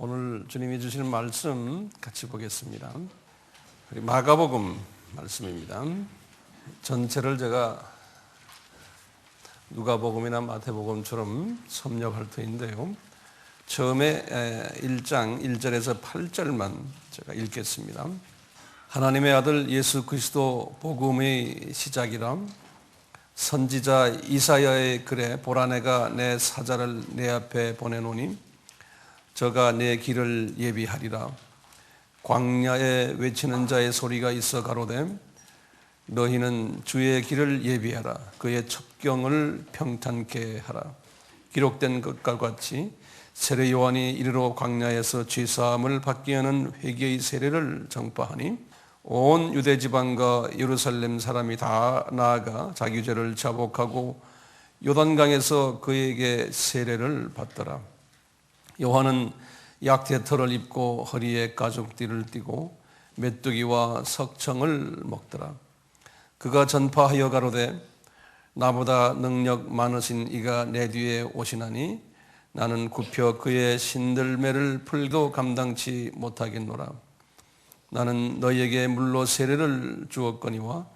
오늘 주님이 주시는 말씀 같이 보겠습니다. 마가복음 말씀입니다. 전체를 제가 누가복음이나 마태복음처럼 섭렵할 터인데요. 처음에 1장 1절에서 8절만 제가 읽겠습니다. 하나님의 아들 예수 그리스도 복음의 시작이라 선지자 이사야의 글에 보라 내가 내 사자를 내 앞에 보내노니 저가 내 길을 예비하리라. 광야에 외치는 자의 소리가 있어 가로되 너희는 주의 길을 예비하라. 그의 첩경을 평탄케 하라. 기록된 것과 같이 세례 요한이 이르러 광야에서 죄사함을 받게 하는 회개의 세례를 전파하니 온 유대 지방과 예루살렘 사람이 다 나아가 자기 죄를 자복하고 요단강에서 그에게 세례를 받더라. 요한은 약대털을 입고 허리에 가죽띠를 띠고 메뚜기와 석청을 먹더라. 그가 전파하여 가로되 나보다 능력 많으신 이가 내 뒤에 오시나니 나는 굽혀 그의 신들매를 풀도 감당치 못하겠노라. 나는 너희에게 물로 세례를 주었거니와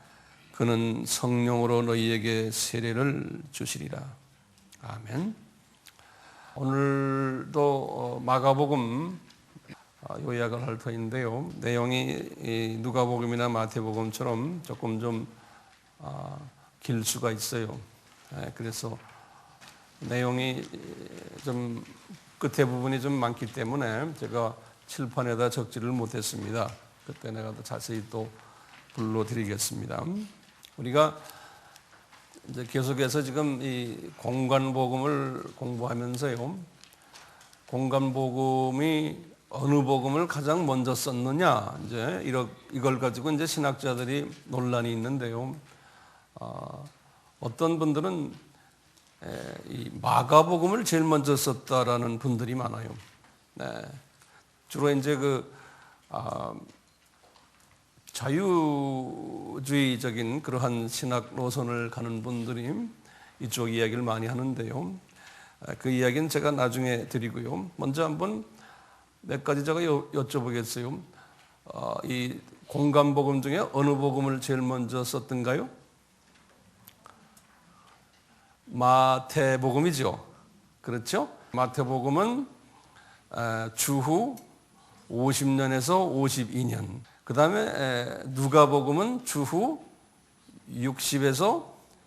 그는 성령으로 너희에게 세례를 주시리라. 아멘. 오늘도 마가복음 요약을 할 터인데요. 내용이 누가복음이나 마태복음처럼 조금 좀 길 수가 있어요. 그래서 내용이 좀 끝에 부분이 좀 많기 때문에 제가 칠판에다 적지를 못했습니다. 그때 내가 더 자세히 또 불러드리겠습니다. 우리가 이제 계속해서 지금 이 공관복음을 공부하면서요, 공관복음이 어느 복음을 가장 먼저 썼느냐, 이제 이걸 가지고 이제 신학자들이 논란이 있는데요. 어떤 분들은 이 마가복음을 제일 먼저 썼다라는 분들이 많아요. 네. 주로 이제 자유주의적인 그러한 신학 노선을 가는 분들이 이쪽 이야기를 많이 하는데요. 그 이야기는 제가 나중에 드리고요. 먼저 한번 몇 가지 제가 여쭤보겠어요. 이 공관복음 중에 어느 복음을 제일 먼저 썼던가요? 마태복음이죠. 그렇죠? 마태복음은 주후 50년에서 52년. 그 다음에 누가복음은 주후 60에서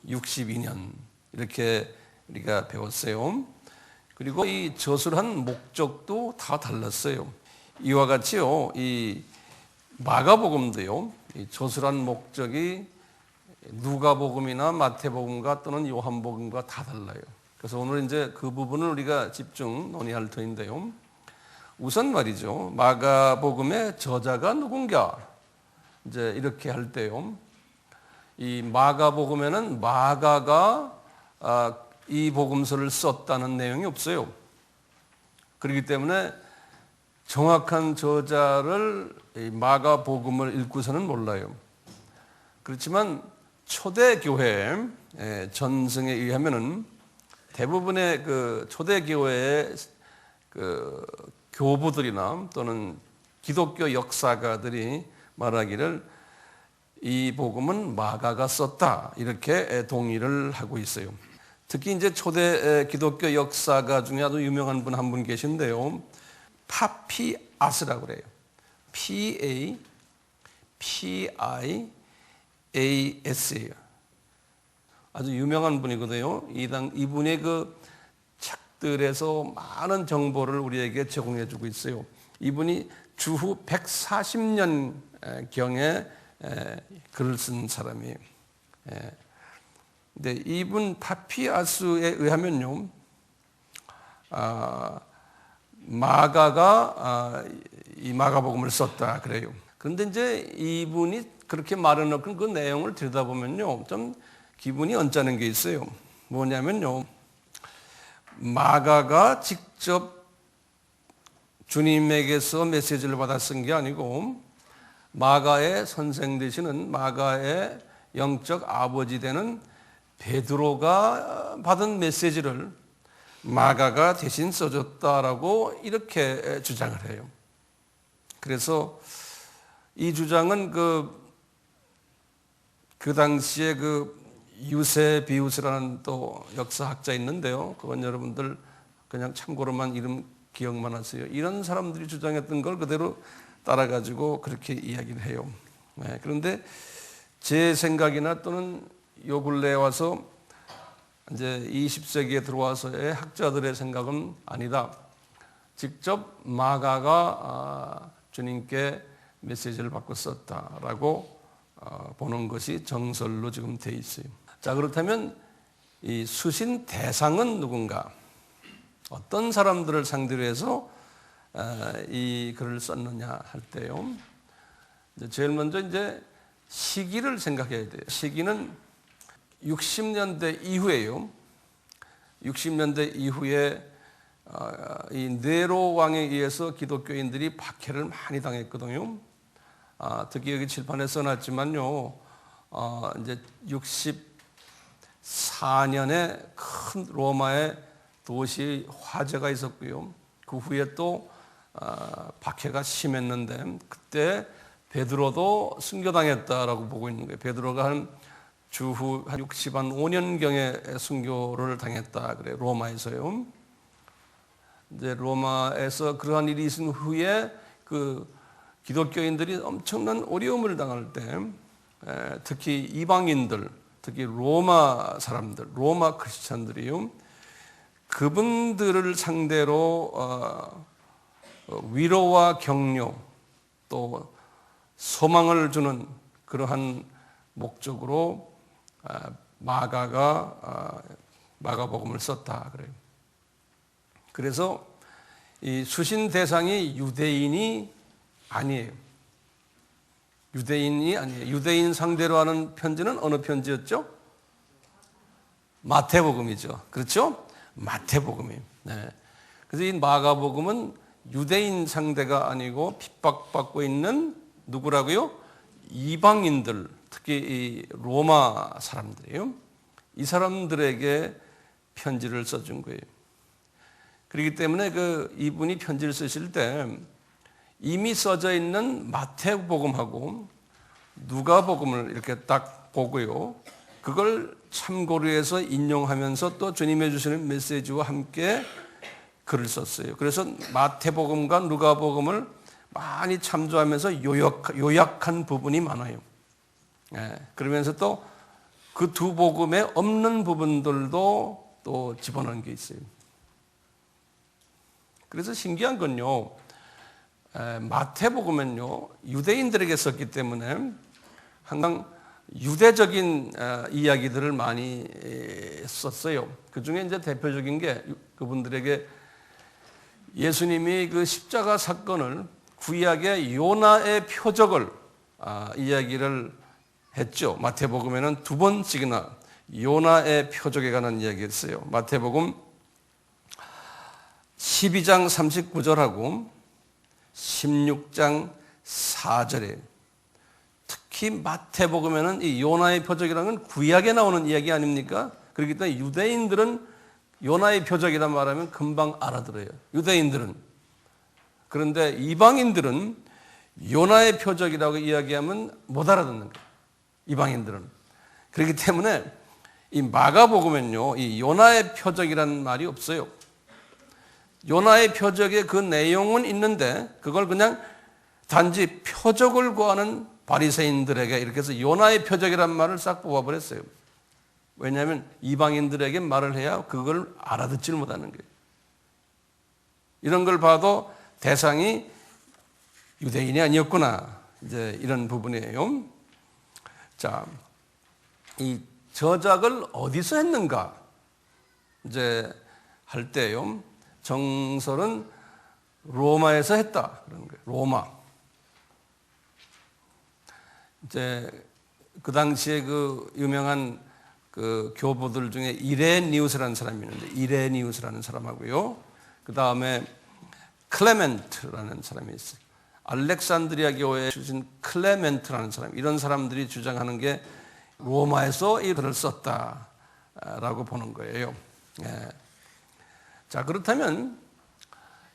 62년. 이렇게 우리가 배웠어요. 그리고 이 저술한 목적도 다 달랐어요. 이와 같이요, 이 마가복음도요, 이 저술한 목적이 누가복음이나 마태복음과 또는 요한복음과 다 달라요. 그래서 오늘 이제 그 부분을 우리가 집중 논의할 터인데요. 우선 말이죠, 마가복음의 저자가 누군가? 이제 이렇게 할 때요, 이 마가복음에는 마가가 이 복음서를 썼다는 내용이 없어요. 그렇기 때문에 정확한 저자를 이 마가복음을 읽고서는 몰라요. 그렇지만 초대교회 전승에 의하면은 대부분의 그 초대교회의 그 교부들이나 또는 기독교 역사가들이 말하기를 이 복음은 마가가 썼다, 이렇게 동의를 하고 있어요. 특히 이제 초대 기독교 역사가 중에 아주 유명한 분 한 분 계신데요. 파피아스라고 그래요. P-A-P-I-A-S예요. 아주 유명한 분이거든요. 이분의 그 책들에서 많은 정보를 우리에게 제공해 주고 있어요. 이분이 주후 140년경에 글을 쓴 사람이에요. 근데 이분 파피아스에 의하면요, 마가가 이 마가복음을 썼다 그래요. 그런데 이제 이분이 그렇게 말해놓고 그 내용을 들여다보면요, 좀 기분이 언짢은 게 있어요. 뭐냐면요, 마가가 직접 주님에게서 메시지를 받아 쓴 게 아니고 마가의 선생 되시는 마가의 영적 아버지 되는 베드로가 받은 메시지를 마가가 대신 써줬다라고 이렇게 주장을 해요. 그래서 이 주장은 그 당시에 유세비우스라는 또 역사학자 있는데요. 그건 여러분들 그냥 참고로만 이름 기억만 하세요. 이런 사람들이 주장했던 걸 그대로 따라가지고 그렇게 이야기를 해요. 그런데 제 생각이나 또는 요 근래에 와서 이제 20세기에 들어와서의 학자들의 생각은 아니다. 직접 마가가 주님께 메시지를 받고 썼다라고 보는 것이 정설로 지금 돼 있어요. 자, 그렇다면 이 수신 대상은 누군가? 어떤 사람들을 상대로 해서 이 글을 썼느냐 할 때요. 제일 먼저 이제 시기를 생각해야 돼요. 시기는 60년대 이후에요. 60년대 이후에 이 네로 왕에 의해서 기독교인들이 박해를 많이 당했거든요. 특히 여기 칠판에 써놨지만요. 이제 64년에 큰 로마의 도시 화재가 있었고요. 그 후에 또 박해가 심했는데 그때 베드로도 순교당했다라고 보고 있는 거예요. 베드로가 주후 한 65년경에 순교를 당했다 그래요. 로마에서요. 이제 로마에서 그러한 일이 있은 후에 그 기독교인들이 엄청난 어려움을 당할 때 특히 이방인들, 특히 로마 사람들, 로마 크리스찬들이요. 그분들을 상대로 위로와 격려 또 소망을 주는 그러한 목적으로 마가가 마가복음을 썼다 그래요. 그래서 이 수신 대상이 유대인이 아니에요. 유대인이 아니에요. 유대인 상대로 하는 편지는 어느 편지였죠? 마태복음이죠. 그렇죠? 마태복음이에요. 네. 그래서 이 마가복음은 유대인 상대가 아니고 핍박받고 있는 누구라고요? 이방인들, 특히 이 로마 사람들이에요. 이 사람들에게 편지를 써준 거예요. 그렇기 때문에 이분이 편지를 쓰실 때 이미 써져 있는 마태복음하고 누가복음을 이렇게 딱 보고요. 그걸 참고로 해서 인용하면서 또 주님이 주시는 메시지와 함께 글을 썼어요. 그래서 마태복음과 누가복음을 많이 참조하면서 요약한 부분이 많아요. 그러면서 또 그 두 복음에 없는 부분들도 또 집어넣은 게 있어요. 그래서 신기한 건요. 마태복음은요. 유대인들에게 썼기 때문에 항상 유대적인 이야기들을 많이 썼어요. 그 중에 이제 대표적인 게 그분들에게 예수님이 그 십자가 사건을 구약의 요나의 표적을 이야기를 했죠. 마태복음에는 2번씩이나 요나의 표적에 관한 이야기를 했어요. 마태복음 12장 39절하고 16장 4절에 특히 마태복음에는 이 요나의 표적이라는 건 구약에 나오는 이야기 아닙니까? 그렇기 때문에 유대인들은 요나의 표적이란 말하면 금방 알아들어요. 유대인들은. 그런데 이방인들은 요나의 표적이라고 이야기하면 못 알아듣는 거예요. 이방인들은. 그렇기 때문에 이 마가복음은요, 이 요나의 표적이라는 말이 없어요. 요나의 표적의 그 내용은 있는데 그걸 그냥 단지 표적을 구하는 바리새인들에게 이렇게 해서 요나의 표적이라는 말을 싹 뽑아버렸어요. 왜냐하면 이방인들에게 말을 해야 그걸 알아듣지를 못하는 거예요. 이런 걸 봐도 대상이 유대인이 아니었구나. 이제 이런 부분이에요. 자, 이 저작을 어디서 했는가? 이제 할 때요. 정설은 로마에서 했다. 그런 거예요. 로마. 이제 그 당시에 그 유명한 그 교부들 중에 이레니우스라는 사람이 있는데 이레니우스라는 사람하고요. 그 다음에 클레멘트라는 사람이 있어요. 알렉산드리아 교회에 주신 클레멘트라는 사람, 이런 사람들이 주장하는 게 로마에서 이 글을 썼다라고 보는 거예요. 예. 자, 그렇다면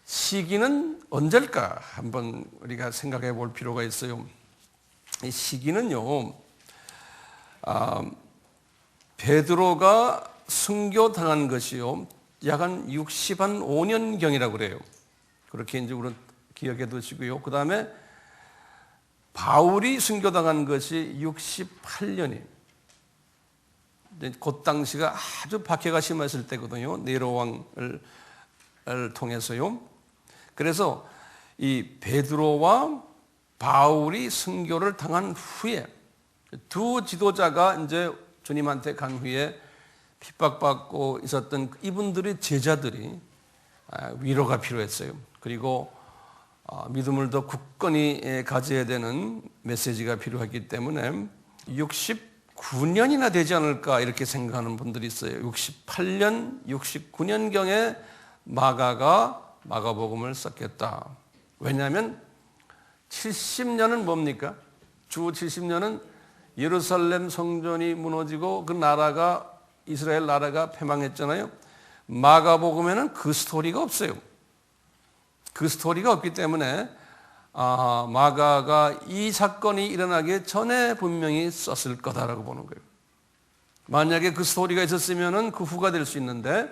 시기는 언제일까 한번 우리가 생각해 볼 필요가 있어요. 이 시기는요, 베드로가 순교당한 것이요, 약 한 65년경이라고 그래요. 그렇게 이제 우리는 기억해 두시고요. 그 다음에 바울이 순교당한 것이 68년이에요. 그 당시가 아주 박해가 심했을 때거든요. 네로 왕을 통해서요. 그래서 이 베드로와 바울이 순교를 당한 후에 두 지도자가 이제 주님한테 간 후에 핍박받고 있었던 이분들의 제자들이 위로가 필요했어요. 그리고 믿음을 더 굳건히 가져야 되는 메시지가 필요했기 때문에 69년이나 되지 않을까 이렇게 생각하는 분들이 있어요. 68년, 69년경에 마가가 마가복음을 썼겠다. 왜냐하면 70년은 뭡니까? 주 70년은 예루살렘 성전이 무너지고 그 나라가 이스라엘 나라가 패망했잖아요. 마가복음에는 그 스토리가 없어요. 그 스토리가 없기 때문에 마가가 이 사건이 일어나기 전에 분명히 썼을 거다라고 보는 거예요. 만약에 그 스토리가 있었으면 그 후가 될 수 있는데,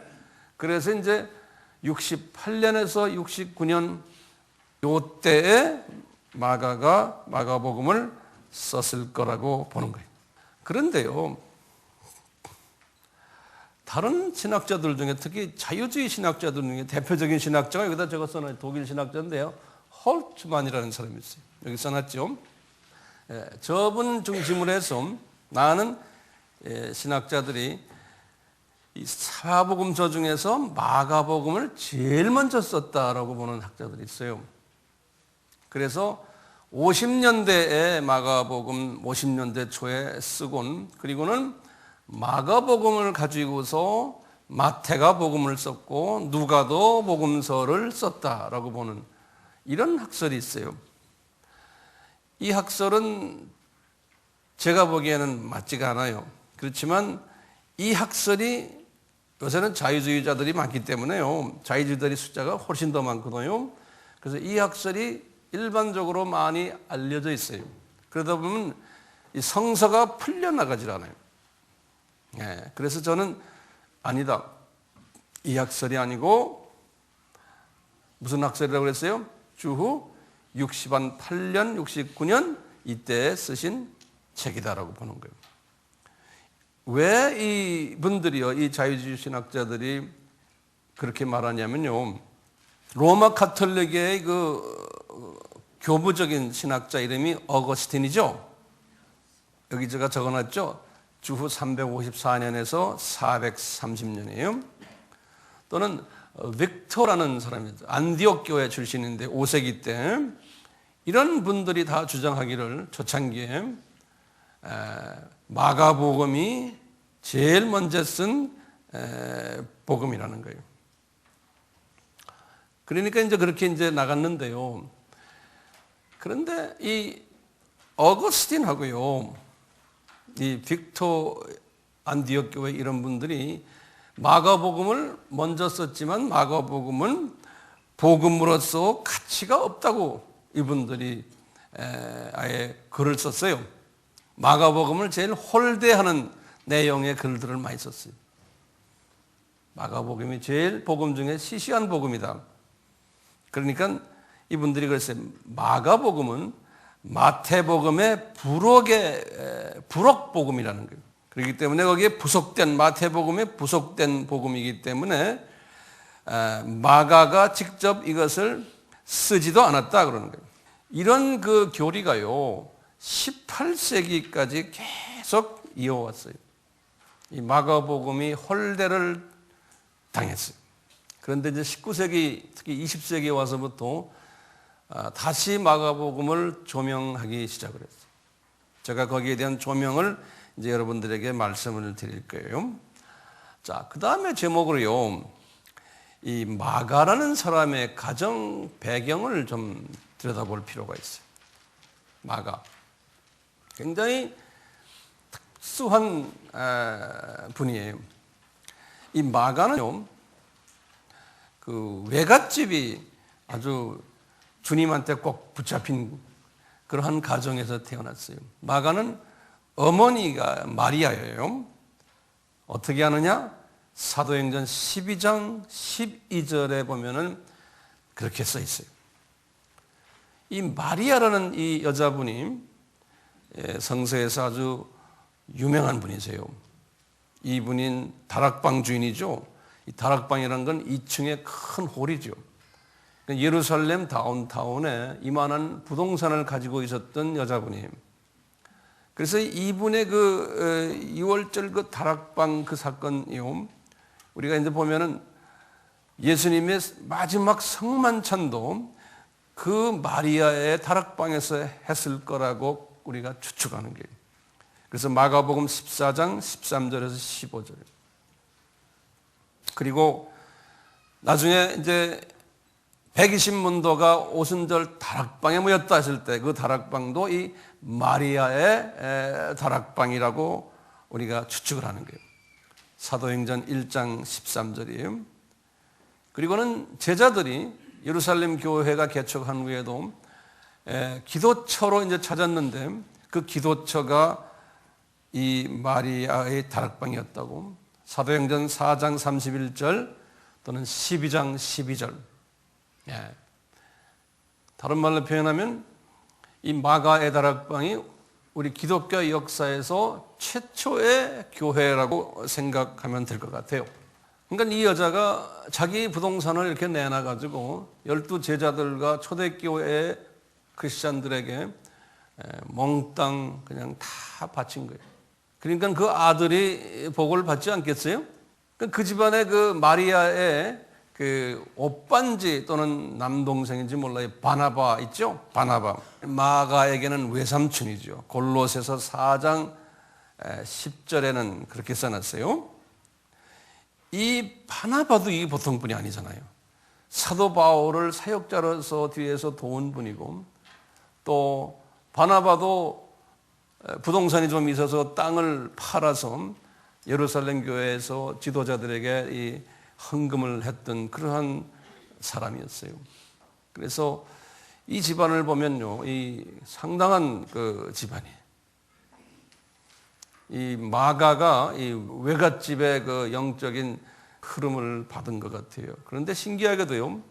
그래서 이제 68년에서 69년 요때에 마가가 마가복음을 썼을 거라고 보는 거예요. 그런데요, 다른 신학자들 중에 특히 자유주의 신학자들 중에 대표적인 신학자가 여기다 적었어요. 독일 신학자인데요, 홀트만이라는 사람이 있어요. 여기 써놨죠. 저분 중심으로 해서 나는 신학자들이 이 사복음서 중에서 마가복음을 제일 먼저 썼다라고 보는 학자들이 있어요. 그래서 50년대에 마가복음 50년대 초에 쓰곤, 그리고는 마가복음을 가지고서 마태가 복음을 썼고 누가도 복음서를 썼다라고 보는 이런 학설이 있어요. 이 학설은 제가 보기에는 맞지가 않아요. 그렇지만 이 학설이, 요새는 자유주의자들이 많기 때문에요, 자유주의자들의 숫자가 훨씬 더 많거든요. 그래서 이 학설이 일반적으로 많이 알려져 있어요. 그러다 보면 이 성서가 풀려나가질 않아요. 그래서 저는 아니다, 이 학설이 아니고 무슨 학설이라고 그랬어요? 주후 68년, 69년 이때에 쓰신 책이다라고 보는 거예요. 왜 이분들이요, 이 자유주의 신학자들이 그렇게 말하냐면요, 로마 카톨릭의 그 교부적인 신학자 이름이 어거스틴이죠. 여기 제가 적어놨죠. 주후 354년에서 430년이에요. 또는 빅토라는 사람이 안디옥 교회 출신인데 5세기 때, 이런 분들이 다 주장하기를 초창기에 마가복음이 제일 먼저 쓴 복음이라는 거예요. 그러니까 이제 그렇게 이제 나갔는데요. 그런데 이 어거스틴하고요, 이 빅토 안디옥 교회 이런 분들이 마가복음을 먼저 썼지만 마가복음은 복음으로서 가치가 없다고 이분들이 아예 글을 썼어요. 마가복음을 제일 홀대하는 내용의 글들을 많이 썼어요. 마가복음이 제일 복음 중에 시시한 복음이다. 그러니까 이분들이 그랬어요. 마가복음은 마태복음의 부록 복음이라는 거예요. 그렇기 때문에 거기에 부속된, 마태복음에 부속된 복음이기 때문에 마가가 직접 이것을 쓰지도 않았다 그러는 거예요. 이런 그 교리가요 18세기까지 계속 이어왔어요. 이 마가복음이 홀대를 당했어요. 그런데 이제 19세기, 특히 20세기에 와서부터 다시 마가복음을 조명하기 시작을 했어요. 제가 거기에 대한 조명을 이제 여러분들에게 말씀을 드릴 거예요. 자, 그 다음에 제목으로요, 이 마가라는 사람의 가정 배경을 좀 들여다볼 필요가 있어요. 마가. 굉장히 특수한 분이에요. 이 마가는요, 그 외갓집이 아주 주님한테 꼭 붙잡힌 그러한 가정에서 태어났어요. 마가는 어머니가 마리아예요. 어떻게 하느냐? 사도행전 12장 12절에 보면은 그렇게 써 있어요. 이 마리아라는 이 여자분이 성서에서 아주 유명한 분이세요. 이분인 다락방 주인이죠. 이 다락방이라는 건 2층의 큰 홀이죠. 예루살렘 다운타운에 이만한 부동산을 가지고 있었던 여자분이에요. 그래서 이분의 그 6월절 그 다락방 그 사건이요. 우리가 이제 보면은 예수님의 마지막 성만찬도 그 마리아의 다락방에서 했을 거라고 우리가 추측하는 거예요. 그래서 마가복음 14장 13절에서 15절. 그리고 나중에 이제 120문도가 오순절 다락방에 모였다 했을 때 그 다락방도 이 마리아의 다락방이라고 우리가 추측을 하는 거예요. 사도행전 1장 13절이에요. 그리고는 제자들이 예루살렘 교회가 개척한 후에도 기도처로 이제 찾았는데 그 기도처가 이 마리아의 다락방이었다고 사도행전 4장 31절 또는 12장 12절. 다른 말로 표현하면 이 마가의 다락방이 우리 기독교 역사에서 최초의 교회라고 생각하면 될 것 같아요. 그러니까 이 여자가 자기 부동산을 이렇게 내놔가지고 12 제자들과 초대교회 크리스찬들에게 몽땅 그냥 다 바친 거예요. 그러니까 그 아들이 복을 받지 않겠어요? 그 집안에 그 마리아의 그 오빤지 또는 남동생인지 몰라요. 바나바 있죠? 바나바. 마가에게는 외삼촌이죠. 골로새서 4장 10절에는 그렇게 써놨어요. 이 바나바도 이게 보통 분이 아니잖아요. 사도 바울을 사역자로서 뒤에서 도운 분이고 또 바나바도 부동산이 좀 있어서 땅을 팔아서 예루살렘 교회에서 지도자들에게 이 헌금을 했던 그러한 사람이었어요. 그래서 이 집안을 보면요, 이 상당한 그 집안이에요. 이 마가가 이 외갓집의 그 영적인 흐름을 받은 것 같아요. 그런데 신기하게도요,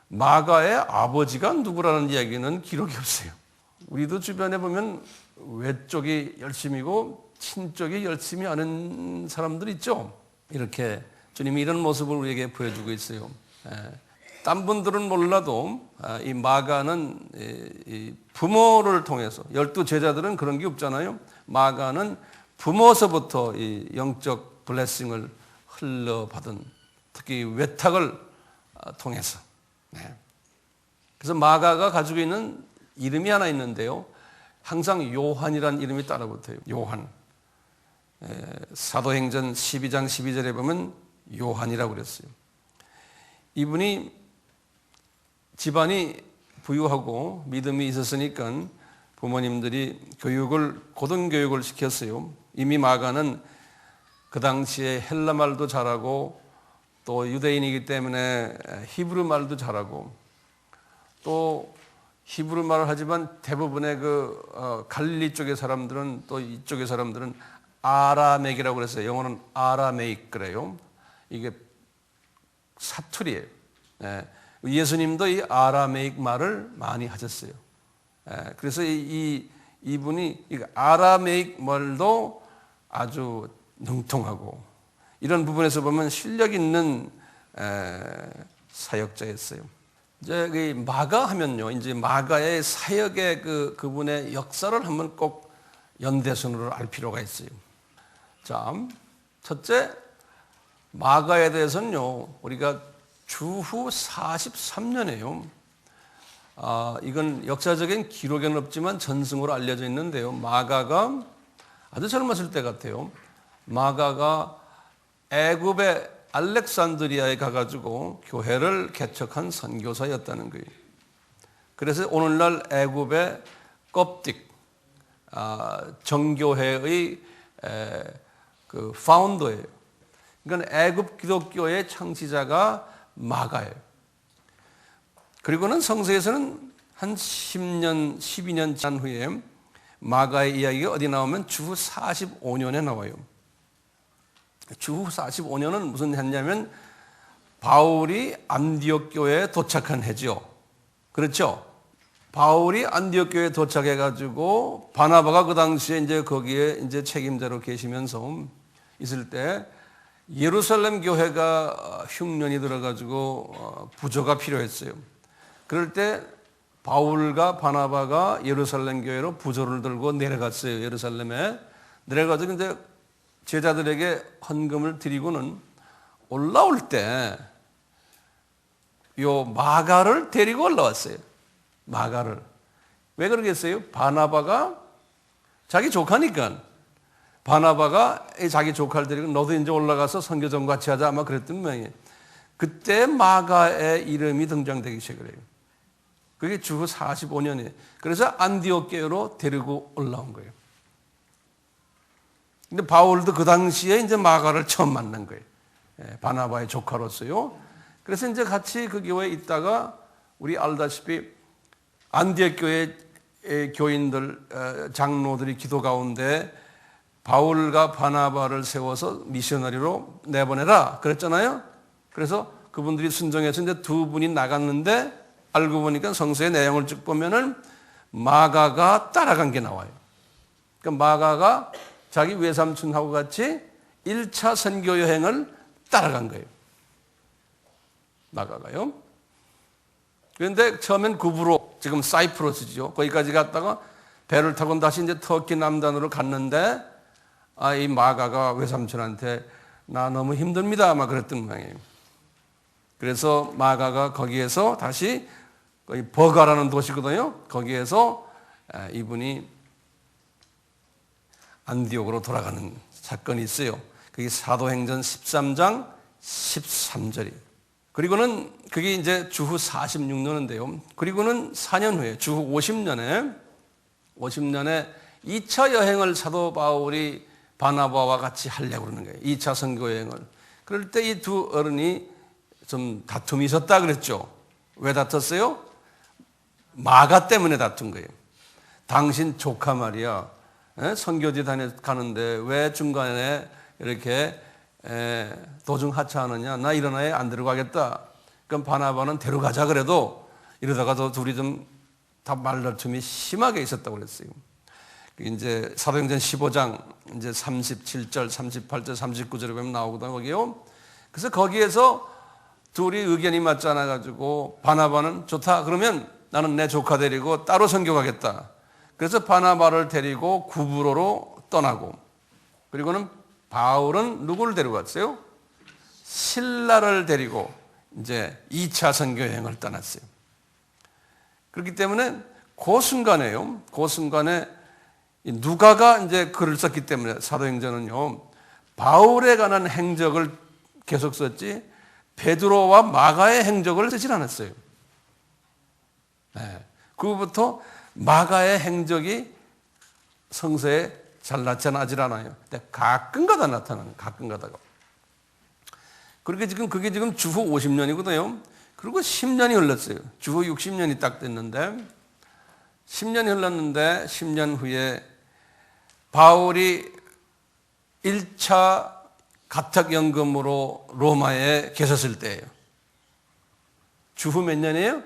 마가의 아버지가 누구라는 이야기는 기록이 없어요. 우리도 주변에 보면 외쪽이 열심이고 친쪽이 열심히 아는 사람들 있죠. 이렇게 주님이 이런 모습을 우리에게 보여주고 있어요. 딴 분들은 몰라도 이 마가는 이 부모를 통해서 12 제자들은 그런 게 없잖아요. 마가는 부모서부터 이 영적 블레싱을 흘러받은 특히 외탁을 통해서. 그래서 마가가 가지고 있는 이름이 하나 있는데요. 항상 요한이라는 이름이 따라붙어요. 요한. 사도행전 12장 12절에 보면 요한이라고 그랬어요. 이분이 집안이 부유하고 믿음이 있었으니까 부모님들이 고등교육을 시켰어요. 이미 마가는 그 당시에 헬라 말도 잘하고 또 유대인이기 때문에 히브리 말도 잘하고 또 히브리 말을 하지만 대부분의 그 갈릴리 쪽의 사람들은 또 이쪽의 사람들은 아라멕이라고 그랬어요. 영어는 아라메익 그래요. 이게 사투리예요. 예수님도 이 아라메익 말을 많이 하셨어요. 그래서 이분이 아라메익 말도 아주 능통하고 이런 부분에서 보면 실력 있는 사역자였어요. 이제 마가 하면요, 이제 마가의 사역의 그분의 역사를 한번 꼭 연대선으로 알 필요가 있어요. 자, 첫째, 마가에 대해서는요, 우리가 주후 43년이에요. 이건 역사적인 기록에는 없지만 전승으로 알려져 있는데요. 마가가 아주 젊었을 때 같아요. 마가가 애굽의 알렉산드리아에 가가지고 교회를 개척한 선교사였다는 거예요. 그래서 오늘날 애굽의 껍딕 정교회의 그 파운더예요. 그러니까 애굽 기독교의 창시자가 마가예요. 그리고는 성서에서는 한 10년, 12년 지난 후에 마가의 이야기가 어디 나오면 주후 45년에 나와요. 주후 45년은 무슨 해냐면 바울이 안디옥 교회에 도착한 해죠. 그렇죠? 바울이 안디옥 교회에 도착해 가지고 바나바가 그 당시에 이제 거기에 이제 책임자로 계시면서 있을 때 예루살렘 교회가 흉년이 들어 가지고 부조가 필요했어요. 그럴 때 바울과 바나바가 예루살렘 교회로 부조를 들고 내려갔어요. 예루살렘에 내려가지고 이제 제자들에게 헌금을 드리고는 올라올 때 요 마가를 데리고 올라왔어요. 마가를. 왜 그러겠어요? 바나바가 자기 조카니까 바나바가 자기 조카를 데리고 너도 이제 올라가서 선교전 같이 하자 아마 그랬던 모양이에요. 그때 마가의 이름이 등장되기 시작해요. 그게 주후 45년이에요. 그래서 안디옥 교회로 데리고 올라온 거예요. 근데 바울도 그 당시에 이제 마가를 처음 만난 거예요. 바나바의 조카로서요. 그래서 이제 같이 그 교회에 있다가 우리 알다시피 안디옥 교회 교인들, 장로들이 기도 가운데 바울과 바나바를 세워서 미셔너리로 내보내라 그랬잖아요. 그래서 그분들이 순종해서 이제 두 분이 나갔는데 알고 보니까 성서의 내용을 쭉 보면은 마가가 따라간 게 나와요. 그러니까 마가가 자기 외삼촌하고 같이 1차 선교 여행을 따라간 거예요. 마가가요. 그런데 처음엔 구브로, 지금 사이프러스죠. 거기까지 갔다가 배를 타고 다시 이제 터키 남단으로 갔는데 이 마가가 외삼촌한테 나 너무 힘듭니다. 아마 그랬던 모양이에요. 그래서 마가가 거기에서 다시 거기 버가라는 도시거든요. 거기에서 이분이 안디옥으로 돌아가는 사건이 있어요. 그게 사도행전 13장 13절이에요. 그리고는 그게 이제 주후 46년인데요. 그리고는 4년 후에 주후 50년에 2차 여행을 사도 바울이 바나바와 같이 하려고 그러는 거예요. 2차 선교 여행을. 그럴 때 이 두 어른이 좀 다툼이 있었다 그랬죠. 왜 다퉜어요? 마가 때문에 다툰 거예요. 당신 조카 말이야. 선교지 가는데 왜 중간에 이렇게 도중 하차하느냐. 나 이런 아이 안 데려가겠다. 그럼 바나바는 데려가자 그래도 이러다가도 둘이 좀 다 말다툼이 심하게 있었다고 그랬어요. 이제 사도행전 15장 이제 37절, 38절, 39절에 보면 나오거든요. 거기요. 그래서 거기에서 둘이 의견이 맞지 않아 가지고 바나바는 좋다. 그러면 나는 내 조카 데리고 따로 선교 가겠다. 그래서 바나바를 데리고 구브로로 떠나고, 그리고는 바울은 누구를 데려갔어요? 실라를 데리고 이제 2차 선교 여행을 떠났어요. 그렇기 때문에 그 순간에 누가가 이제 글을 썼기 때문에 사도행전은요, 바울에 관한 행적을 계속 썼지 베드로와 마가의 행적을 쓰질 않았어요. 그부터 마가의 행적이 성서에 잘 나타나질 않아요. 근데 가끔가다 나타나요. 가끔가다가. 그게 지금 주후 50년이거든요. 그리고 10년이 흘렀어요. 주후 60년이 딱 됐는데 10년이 흘렀는데 10년 후에 바울이 1차 가택연금으로 로마에 계셨을 때예요. 주후 몇 년이에요?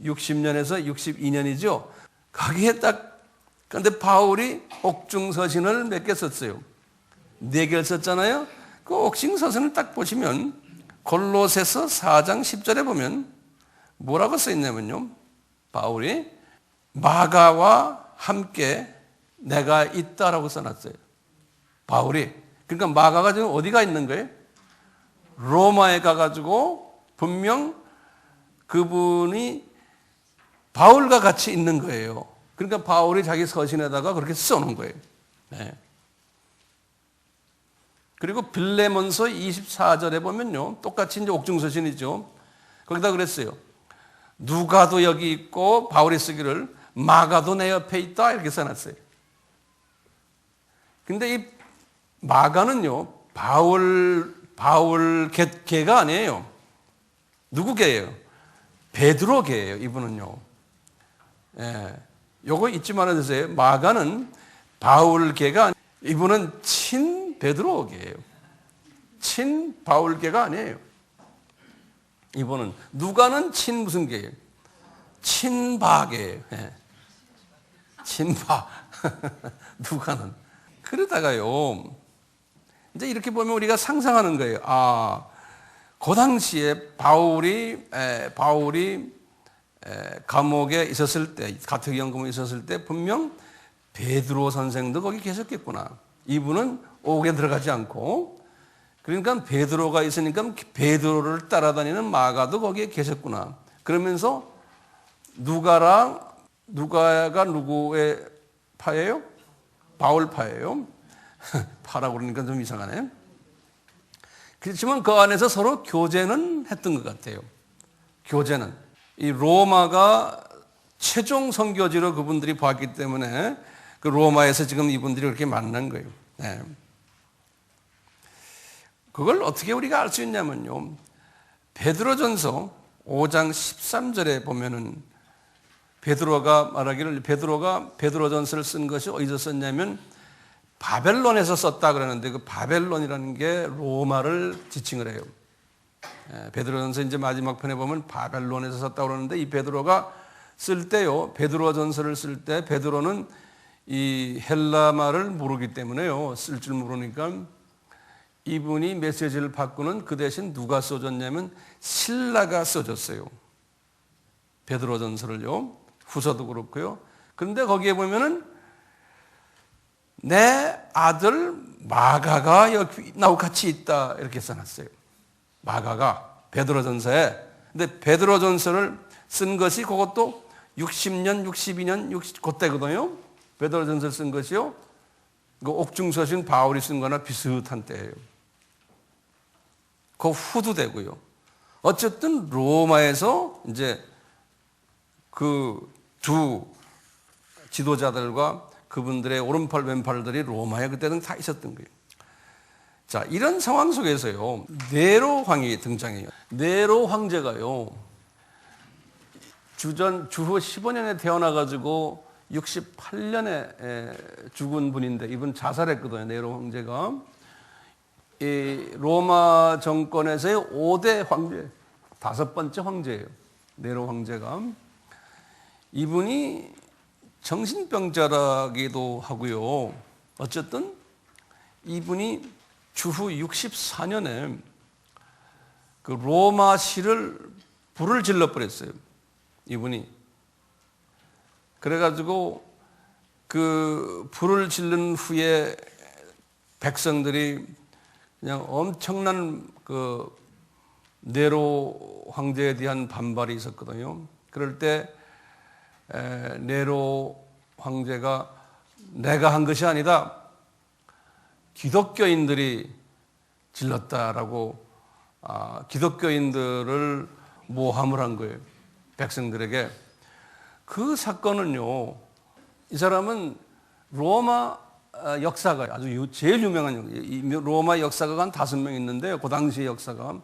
60년에서 62년이죠. 거기에 딱, 그런데 바울이 옥중서신을 몇 개 썼어요. 4개를 썼잖아요. 그 옥중서신을 딱 보시면 골로새서 4장 10절에 보면 뭐라고 써있냐면요. 바울이 마가와 함께 내가 있다라고 써놨어요. 바울이. 그러니까 마가가 지금 어디가 있는 거예요? 로마에 가가지고 분명 그분이 바울과 같이 있는 거예요. 그러니까 바울이 자기 서신에다가 그렇게 써놓은 거예요. 네. 그리고 빌레몬서 24절에 보면요. 똑같이 이제 옥중서신이죠. 거기다 그랬어요. 누가도 여기 있고 바울이 쓰기를 마가도 내 옆에 있다 이렇게 써놨어요. 근데 이 마가는요, 바울 개가 아니에요. 누구 계예요? 베드로 계예요. 이분은요. 예, 요거 잊지 말아주세요. 마가는 바울 계가, 이분은 친 베드로 계예요. 친 바울 계가 아니에요. 이분은 누가는 친 무슨 계예요? 친바 계예요. 예. 친바. 누가는. 그러다가요, 이제 이렇게 보면 우리가 상상하는 거예요. 아, 그 당시에 바울이 감옥에 있었을 때, 가택연금에 있었을 때 분명 베드로 선생도 거기 계셨겠구나. 이분은 옥에 들어가지 않고, 그러니까 베드로가 있으니까 베드로를 따라다니는 마가도 거기에 계셨구나. 그러면서 누가가 누구의 파예요? 바울 파예요. 파라고 그러니까 좀 이상하네. 그렇지만 그 안에서 서로 교제는 했던 것 같아요. 교제는. 이 로마가 최종 선교지로 그분들이 봤기 때문에 그 로마에서 지금 이분들이 그렇게 만난 거예요. 네. 그걸 어떻게 우리가 알 수 있냐면요. 베드로전서 5장 13절에 보면은 베드로가 말하기를, 베드로가 베드로전서를 쓴 것이 어디서 썼냐면 바벨론에서 썼다 그러는데, 그 바벨론이라는 게 로마를 지칭을 해요. 베드로전서 이제 마지막 편에 보면 바벨론에서 썼다 그러는데, 이 베드로가 쓸 때요, 베드로전서를 쓸 때 베드로는 이 헬라 말을 모르기 때문에요, 쓸 줄 모르니까 이분이 메시지를 바꾸는 그 대신 누가 써줬냐면 실라가 써줬어요. 베드로전서를요. 후서도 그렇고요. 그런데 거기에 보면은 내 아들 마가가 여기 나하고 같이 있다 이렇게 써놨어요. 마가가 베드로전서에. 근데 베드로전서를 쓴 것이 그것도 60년, 62년 그때거든요. 베드로전서를 쓴 것이요. 그 옥중서신 바울이 쓴 거나 비슷한 때예요. 그 후도 되고요. 어쨌든 로마에서 이제 그 두 지도자들과 그분들의 오른팔 왼팔들이 로마에 그때는 다 있었던 거예요. 자, 이런 상황 속에서요, 네로 왕이 등장해요. 네로 황제가요, 주후 15년에 태어나가지고 68년에 죽은 분인데, 이분 자살했거든요. 네로 황제가. 이 로마 정권에서의 5대 황제, 5번째 황제예요. 네로 황제가. 이분이 정신병자라기도 하고요. 어쨌든 이분이 주후 64년에 그 로마시를 불을 질러버렸어요. 이분이. 그래가지고 그 불을 질른 후에 백성들이 그냥 엄청난 그 네로 황제에 대한 반발이 있었거든요. 그럴 때 네로 황제가 내가 한 것이 아니다, 기독교인들이 질렀다라고 기독교인들을 모함을 한 거예요. 백성들에게. 그 사건은요, 이 사람은 로마 역사가 아주 제일 유명한, 로마 역사가가 한 5명 있는데요. 그 당시의 역사가,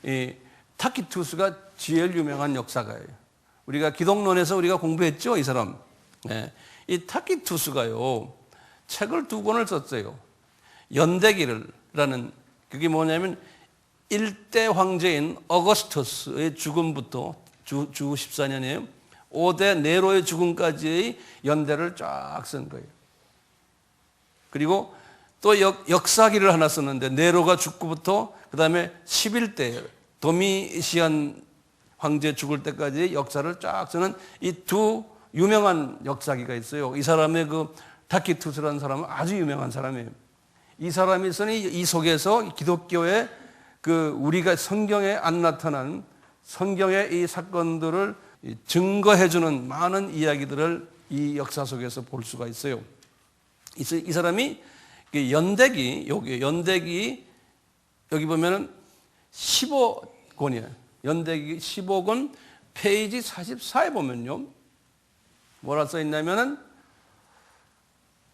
이 타키투스가 제일 유명한 역사가예요. 우리가 기독론에서 우리가 공부했죠, 이 사람. 네. 이 타키투스가요, 책을 2권을 썼어요. 연대기라는, 그게 뭐냐면 1대 황제인 어거스투스의 죽음부터 주 14년이에요. 5대 네로의 죽음까지의 연대를 쫙 쓴 거예요. 그리고 또 역사기를 하나 썼는데, 네로가 죽고부터 그 다음에 11대 도미시안 황제 죽을 때까지 역사를 쫙 쓰는 이 2 유명한 역사기가 있어요. 이 사람의 그 타키투스라는 사람은 아주 유명한 사람이에요. 이 사람이 쓰니 이 속에서 기독교의 그 우리가 성경에 안 나타난 성경의 이 사건들을 증거해주는 많은 이야기들을 이 역사 속에서 볼 수가 있어요. 이 사람이 연대기, 여기 보면은 15권이에요. 연대기 15권 페이지 44에 보면요, 뭐라 써 있냐면은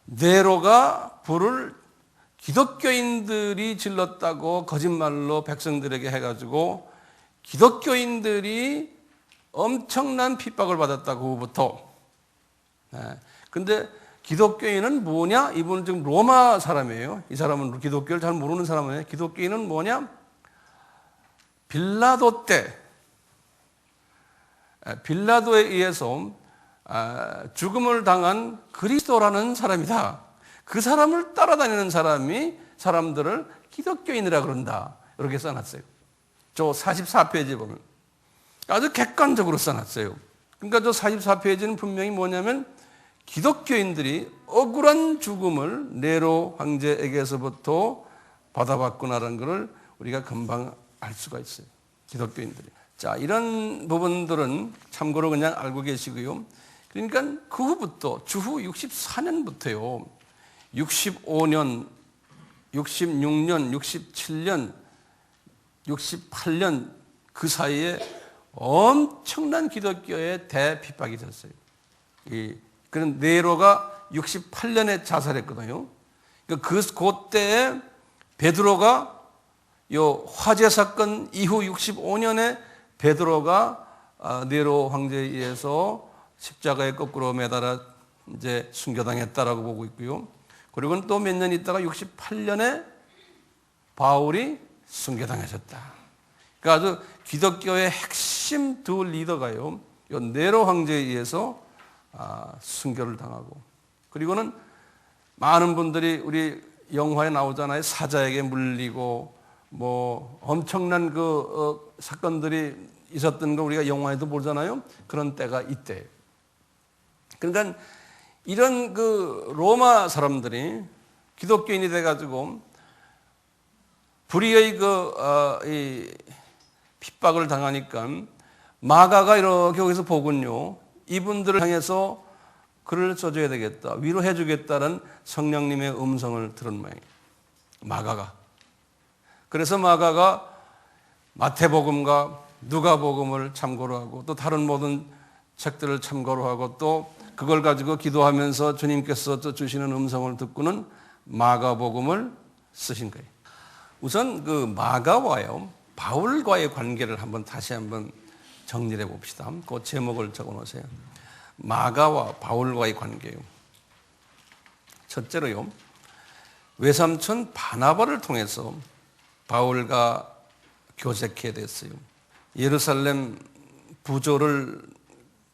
네로가 불을 기독교인들이 질렀다고 거짓말로 백성들에게 해가지고 기독교인들이 엄청난 핍박을 받았다, 그 후부터. 근데 기독교인은 뭐냐? 이분은 지금 로마 사람이에요. 이 사람은 기독교를 잘 모르는 사람이에요. 기독교인은 뭐냐? 빌라도 때, 빌라도에 의해서 죽음을 당한 그리스도라는 사람이다. 그 사람을 따라다니는 사람들을 기독교인이라 그런다. 이렇게 써놨어요. 저 44페이지에 보면 아주 객관적으로 써놨어요. 그러니까 저 44페이지는 분명히 뭐냐면 기독교인들이 억울한 죽음을 네로 황제에게서부터 받아봤구나라는 것을 우리가 금방 알 수가 있어요. 기독교인들이. 자, 이런 부분들은 참고로 그냥 알고 계시고요. 그러니까 그 후부터 주후 64년부터요. 65년, 66년, 67년, 68년 그 사이에 엄청난 기독교의 대핍박이 있었어요. 그런 네로가 68년에 자살했거든요. 그때에 베드로가 요 화재 사건 이후 65년에 베드로가 네로 황제에 의해서 십자가에 거꾸로 매달아 이제 순교당했다라고 보고 있고요. 그리고 또 몇 년 있다가 68년에 바울이 순교당하셨다. 그러니까 아주 기독교의 핵심 두 리더가요, 요 네로 황제에 의해서 순교를 당하고, 그리고는 많은 분들이 우리 영화에 나오잖아요. 사자에게 물리고 뭐 엄청난 그 사건들이 있었던 거 우리가 영화에도 보잖아요. 그런 때가 이때예요. 그러니까 이런 그 로마 사람들이 기독교인이 돼가지고 불의의 이 핍박을 당하니까 마가가 이렇게 거기서 보군요. 이분들을 향해서 글을 써줘야 되겠다, 위로해 주겠다는 성령님의 음성을 들은 모양이에요. 마가가. 그래서 마가가 마태복음과 누가복음을 참고로 하고 또 다른 모든 책들을 참고로 하고 또 그걸 가지고 기도하면서 주님께서 주시는 음성을 듣고는 마가복음을 쓰신 거예요. 우선 그 마가와요 바울과의 관계를 다시 한번 정리해 봅시다. 그 제목을 적어 놓으세요. 마가와 바울과의 관계요. 첫째로요, 외삼촌 바나바를 통해서 바울과 교제케 됐어요. 예루살렘 부조를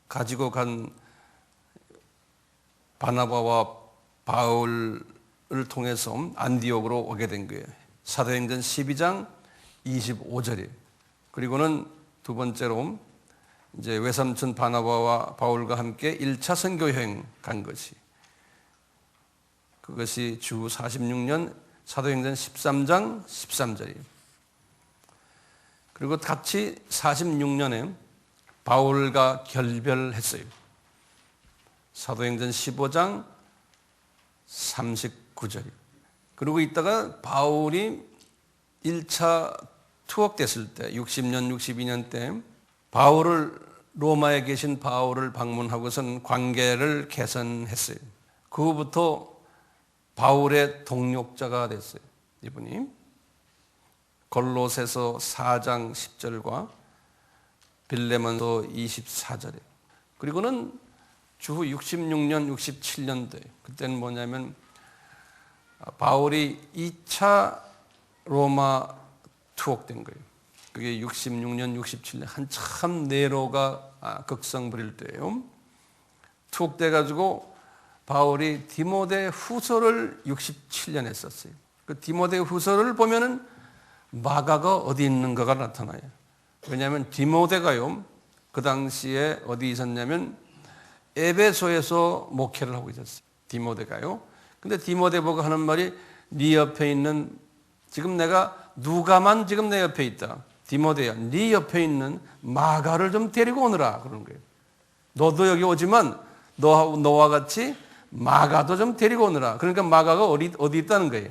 가지고 간 바나바와 바울을 통해서 안디옥으로 오게 된 거예요. 사도행전 12장 25절이에요. 그리고는 두 번째로 이제 외삼촌 바나바와 바울과 함께 1차 선교 여행 간 그것이 주 46년 사도행전 13장 13절이에요. 그리고 같이 46년에 바울과 결별했어요. 사도행전 15장 39절이에요. 그리고 있다가 바울이 1차 투옥됐을 때 60년, 62년 때 로마에 계신 바울을 방문하고선 관계를 개선했어요. 그 후부터 바울의 동력자가 됐어요. 이분이 골로새서 4장 10절과 빌레몬서 24절에. 그리고는 주후 66년, 67년도에 그때는 뭐냐면 바울이 2차 로마 투옥된 거예요. 그게 66년, 67년 한참 네로가 극성 부릴 때예요. 투옥돼 가지고 바울이 디모데 후서를 67년에 썼어요. 그 디모데 후서를 보면은 마가가 어디 있는가가 나타나요. 왜냐하면 디모데가요, 그 당시에 어디 있었냐면 에베소에서 목회를 하고 있었어요. 디모데가요. 근데 디모데 보고 하는 말이 네 옆에 있는, 지금 내가 누가만 지금 내 옆에 있다. 디모데야, 네 옆에 있는 마가를 좀 데리고 오느라 그러는 거예요. 너도 여기 오지만 너와 같이 마가도 좀 데리고 오느라. 그러니까 마가가 어디 있다는 거예요?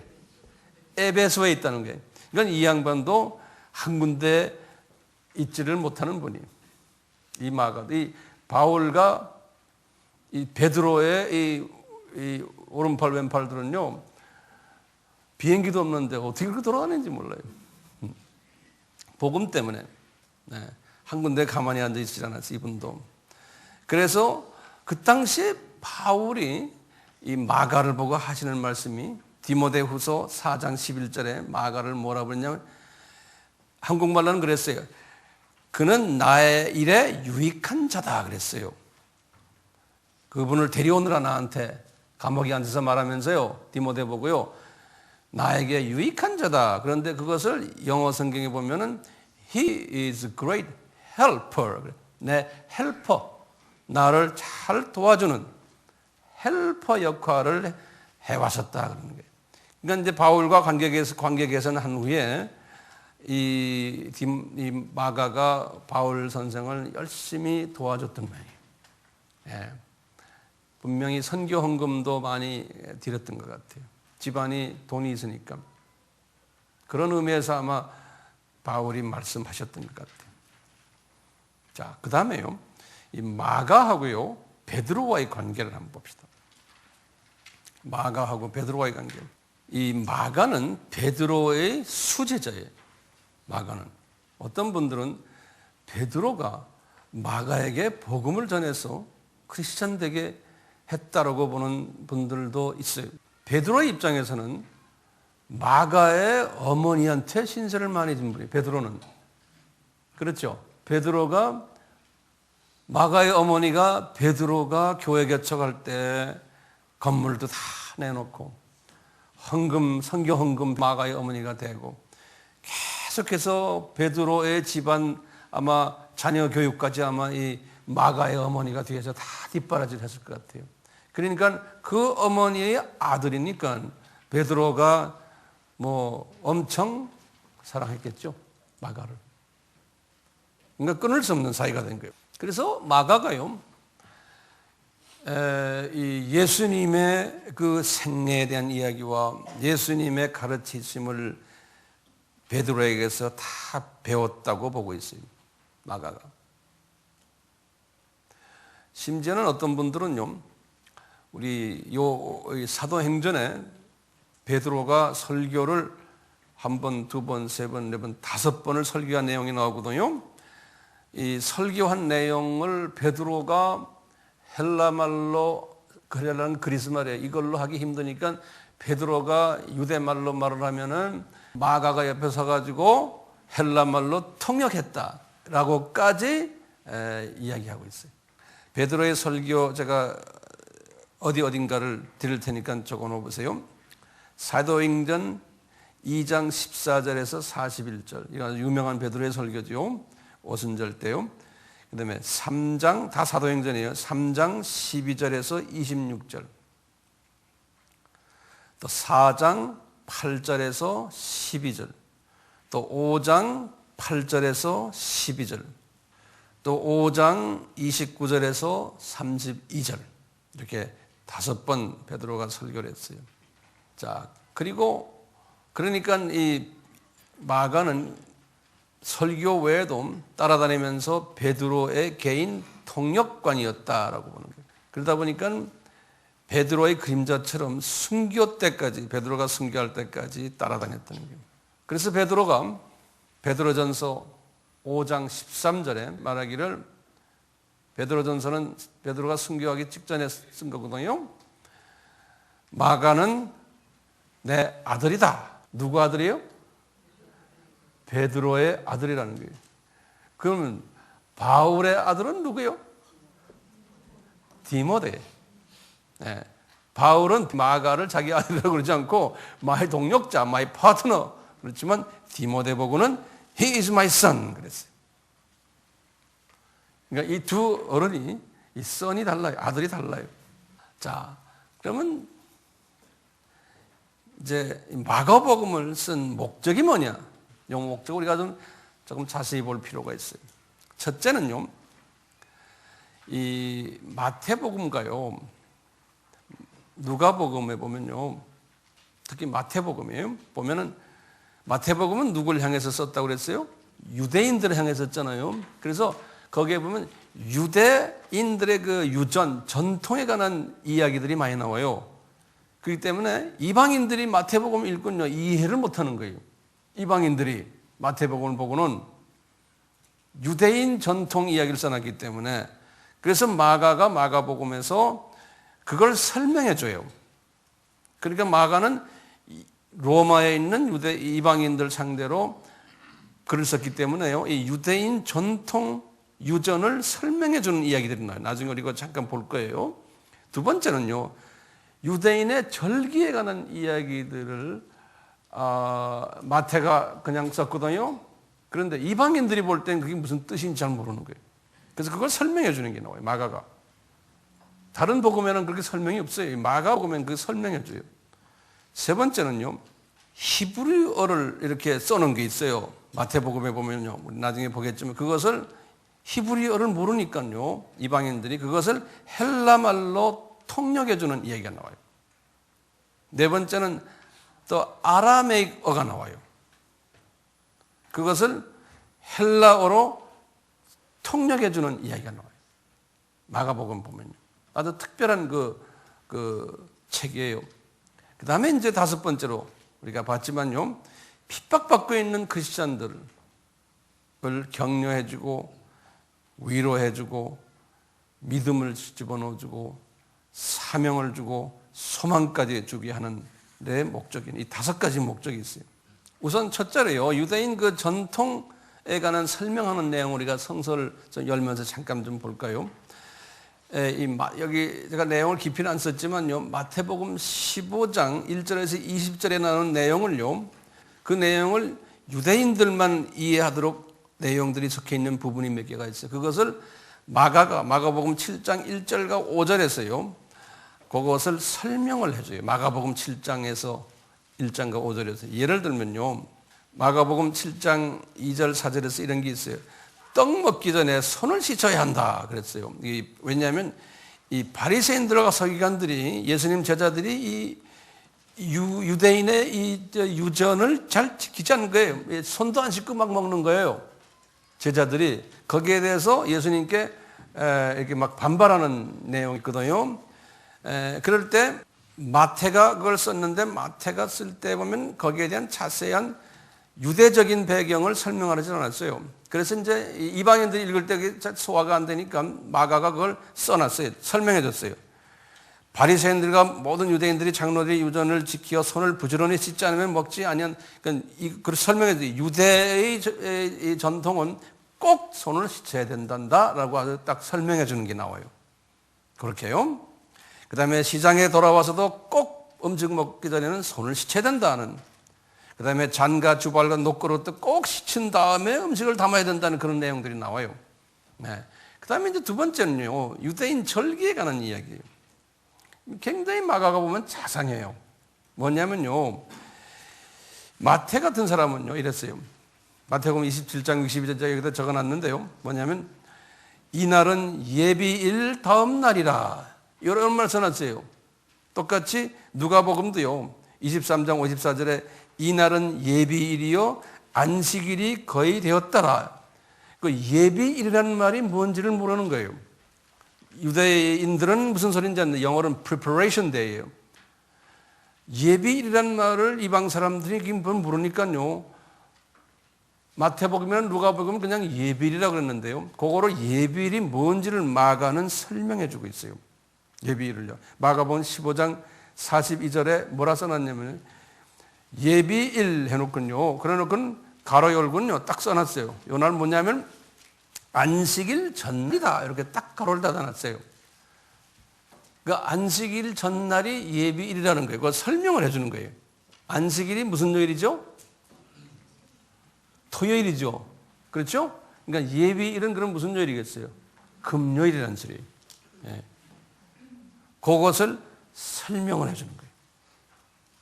에베소에 있다는 거예요. 그러니까 이 양반도 한 군데 있지를 못하는 분이에요. 이 마가, 이 바울과 이 베드로의 이 오른팔 왼팔들은요, 비행기도 없는데 어떻게 그렇게 돌아가는지 몰라요. 복음 때문에. 네. 한 군데 가만히 앉아 있지 않았어요, 이분도. 그래서 그 당시에 바울이 이 마가를 보고 하시는 말씀이 디모데후서 4장 11절에 마가를 뭐라고 그랬냐면 한국말로는 그랬어요. 그는 나의 일에 유익한 자다 그랬어요. 그분을 데려오느라 나한테 감옥에 앉아서 말하면서요. 디모데 보고요. 나에게 유익한 자다. 그런데 그것을 영어 성경에 보면은 He is great helper. 내 헬퍼. 나를 잘 도와주는 헬퍼 역할을 해왔었다. 그러는 거예요. 그러니까 이제 바울과 관계 개선한 후에 이 마가가 바울 선생을 열심히 도와줬던 거예요. 예. 분명히 선교 헌금도 많이 드렸던 것 같아요. 집안이 돈이 있으니까. 그런 의미에서 아마 바울이 말씀하셨던 것 같아요. 자, 그 다음에요. 이 마가하고요, 베드로와의 관계를 한번 봅시다. 마가하고 베드로와의 관계. 이 마가는 베드로의 수제자예요. 마가는. 어떤 분들은 베드로가 마가에게 복음을 전해서 크리스찬 되게 했다라고 보는 분들도 있어요. 베드로의 입장에서는 마가의 어머니한테 신세를 많이 진 분이에요. 베드로는. 그렇죠. 베드로가 마가의 어머니가 베드로가 교회 개척할 때 건물도 다 내놓고 헌금, 선교 헌금 마가의 어머니가 되고 계속해서 베드로의 집안 아마 자녀 교육까지 아마 이 마가의 어머니가 뒤에서 다 뒷바라지를 했을 것 같아요. 그러니까 그 어머니의 아들이니까 베드로가 뭐 엄청 사랑했겠죠. 마가를. 그러니까 끊을 수 없는 사이가 된 거예요. 그래서 마가가요, 이 예수님의 그 생애에 대한 이야기와 예수님의 가르치심을 베드로에게서 다 배웠다고 보고 있어요. 마가가. 심지어는 어떤 분들은요, 우리 사도행전에 베드로가 설교를 한 번, 두 번, 세 번, 네 번, 5번을 설교한 내용이 나오거든요. 이 설교한 내용을 베드로가 헬라말로 그러려는 그리스말이에요. 이걸로 하기 힘드니까 베드로가 유대말로 말을 하면은 마가가 옆에 서가지고 헬라말로 통역했다라고까지 이야기하고 있어요. 베드로의 설교 제가 어딘가를 드릴 테니까 적어놓아 보세요. 사도행전 2장 14절에서 41절. 이거 유명한 베드로의 설교죠. 오순절 때요. 그 다음에 3장, 다 사도행전이에요. 3장 12절에서 26절. 또 4장 8절에서 12절. 또 5장 8절에서 12절. 또 5장 29절에서 32절. 이렇게 5번 베드로가 설교를 했어요. 자, 그리고 그러니까 이 마가는 설교 외에도 따라다니면서 베드로의 개인 통역관이었다라고 보는 거예요. 그러다 보니까 베드로의 그림자처럼 순교 때까지, 베드로가 순교할 때까지 따라다녔다는 거예요. 그래서 베드로가 베드로전서 5장 13절에 말하기를, 베드로전서는 베드로가 순교하기 직전에 쓴 거거든요. 마가는 내 아들이다. 누구 아들이에요? 베드로의 아들이라는 거예요. 그러면 바울의 아들은 누구예요? 디모데. 네. 바울은 마가를 자기 아들이라고 그러지 않고 마의 동역자, 마의 파트너. 그렇지만 디모데 보고는 He is my son 그랬어요. 그러니까 이 두 어른이, 이 son이 달라요. 아들이 달라요. 자, 그러면 이제 마가복음을 쓴 목적이 뭐냐? 이 목적을 우리가 조금 자세히 볼 필요가 있어요. 첫째는요, 이 마태복음과요, 누가복음에 보면요, 특히 마태복음이에요. 보면은 마태복음은 누구를 향해서 썼다고 그랬어요? 유대인들을 향해서 썼잖아요. 그래서 거기에 보면 유대인들의 그 유전, 전통에 관한 이야기들이 많이 나와요. 그렇기 때문에 이방인들이 마태복음을 읽고는요, 이해를 못하는 거예요. 이방인들이 마태복음을 보고는 유대인 전통 이야기를 써놨기 때문에 그래서 마가가 마가복음에서 그걸 설명해 줘요. 그러니까 마가는 로마에 있는 유대 이방인들 상대로 글을 썼기 때문에요. 이 유대인 전통 유전을 설명해 주는 이야기들이 나와요. 나중에 우리가 잠깐 볼 거예요. 두 번째는요. 유대인의 절기에 관한 이야기들을 마태가 그냥 썼거든요. 그런데 이방인들이 볼 땐 그게 무슨 뜻인지 잘 모르는 거예요. 그래서 그걸 설명해 주는 게 나와요. 마가가. 다른 복음에는 그렇게 설명이 없어요. 마가복음에는 그걸 설명해 줘요. 세 번째는요. 히브리어를 이렇게 써놓은 게 있어요. 마태복음에 보면요. 우리 나중에 보겠지만 그것을 히브리어를 모르니까요. 이방인들이 그것을 헬라말로 통역해 주는 이야기가 나와요. 네 번째는 또 아라메이어가 나와요. 그것을 헬라어로 통역해 주는 이야기가 나와요. 마가복음 보면요. 아주 특별한 그 책이에요. 그 다음에 이제 다섯 번째로 우리가 봤지만요. 핍박받고 있는 크리스찬들을 격려해 주고 위로해 주고 믿음을 집어넣어주고 사명을 주고 소망까지 주게 하는 내 목적인 이 다섯 가지 목적이 있어요. 우선 첫째로요. 유대인 그 전통에 관한 설명하는 내용 우리가 성서를 좀 열면서 잠깐 좀 볼까요? 여기 제가 내용을 깊이는 안 썼지만요. 마태복음 15장 1절에서 20절에 나오는 내용을요. 그 내용을 유대인들만 이해하도록 내용들이 적혀 있는 부분이 몇 개가 있어요. 그것을 마가복음 7장 1절과 5절에서요. 그것을 설명을 해줘요. 마가복음 7장에서 1장과 5절에서. 예를 들면요. 마가복음 7장 2절 4절에서 이런 게 있어요. 떡 먹기 전에 손을 씻어야 한다 그랬어요. 왜냐하면 이 바리새인들과 서기관들이 예수님 제자들이 이 유대인의 이 유전을 잘 지키지 않는 거예요. 손도 안 씻고 막 먹는 거예요. 제자들이 거기에 대해서 예수님께 이렇게 막 반발하는 내용이 있거든요. 그럴 때 마태가 그걸 썼는데 마태가 쓸 때 보면 거기에 대한 자세한 유대적인 배경을 설명하지 않았어요. 그래서 이제 이방인들이 읽을 때 소화가 안 되니까 마가가 그걸 써놨어요. 설명해 줬어요. 바리새인들과 모든 유대인들이 장로들이 유전을 지켜 손을 부지런히 씻지 않으면 먹지 아니한 그걸 설명해 줬어요. 유대의 전통은 꼭 손을 씻어야 된단다라고 아주 딱 설명해 주는 게 나와요. 그렇게요. 그 다음에 시장에 돌아와서도 꼭 음식 먹기 전에는 손을 씻어야 된다는, 그 다음에 잔과 주발과 녹그릇도 꼭 씻은 다음에 음식을 담아야 된다는 그런 내용들이 나와요. 네. 그 다음에 이제 두 번째는요, 유대인 절기에 관한 이야기예요. 굉장히 마가가 보면 자상해요. 뭐냐면요, 마태 같은 사람은요, 이랬어요. 마태복음 27장 62절에 여기다 적어놨는데요. 뭐냐면, 이날은 예비일 다음 날이라. 이런 말 써놨어요. 똑같이 누가복음도요, 23장 54절에 이날은 예비일이요, 안식일이 거의 되었더라. 그 예비일이라는 말이 뭔지를 모르는 거예요. 유대인들은 무슨 소리인지 아는데 영어로는 preparation day예요. 예비일이라는 말을 이방 사람들이 모르니까요. 마태복음이나 누가복음은 그냥 예비일이라고 그랬는데요. 그거로 예비일이 뭔지를 마가는 설명해 주고 있어요. 예비일을요. 마가복음 15장 42절에 뭐라 써놨냐면 예비일 해놓군요. 그래놓고는 가로 열고는요. 딱 써놨어요. 이 날 뭐냐면 안식일 전이다. 이렇게 딱 가로를 닫아놨어요. 그 안식일 전날이 예비일이라는 거예요. 그걸 설명을 해주는 거예요. 안식일이 무슨 요일이죠? 토요일이죠. 그렇죠? 그러니까 예비일은 그럼 무슨 요일이겠어요? 금요일이라는 소리예요. 예. 그것을 설명을 해주는 거예요.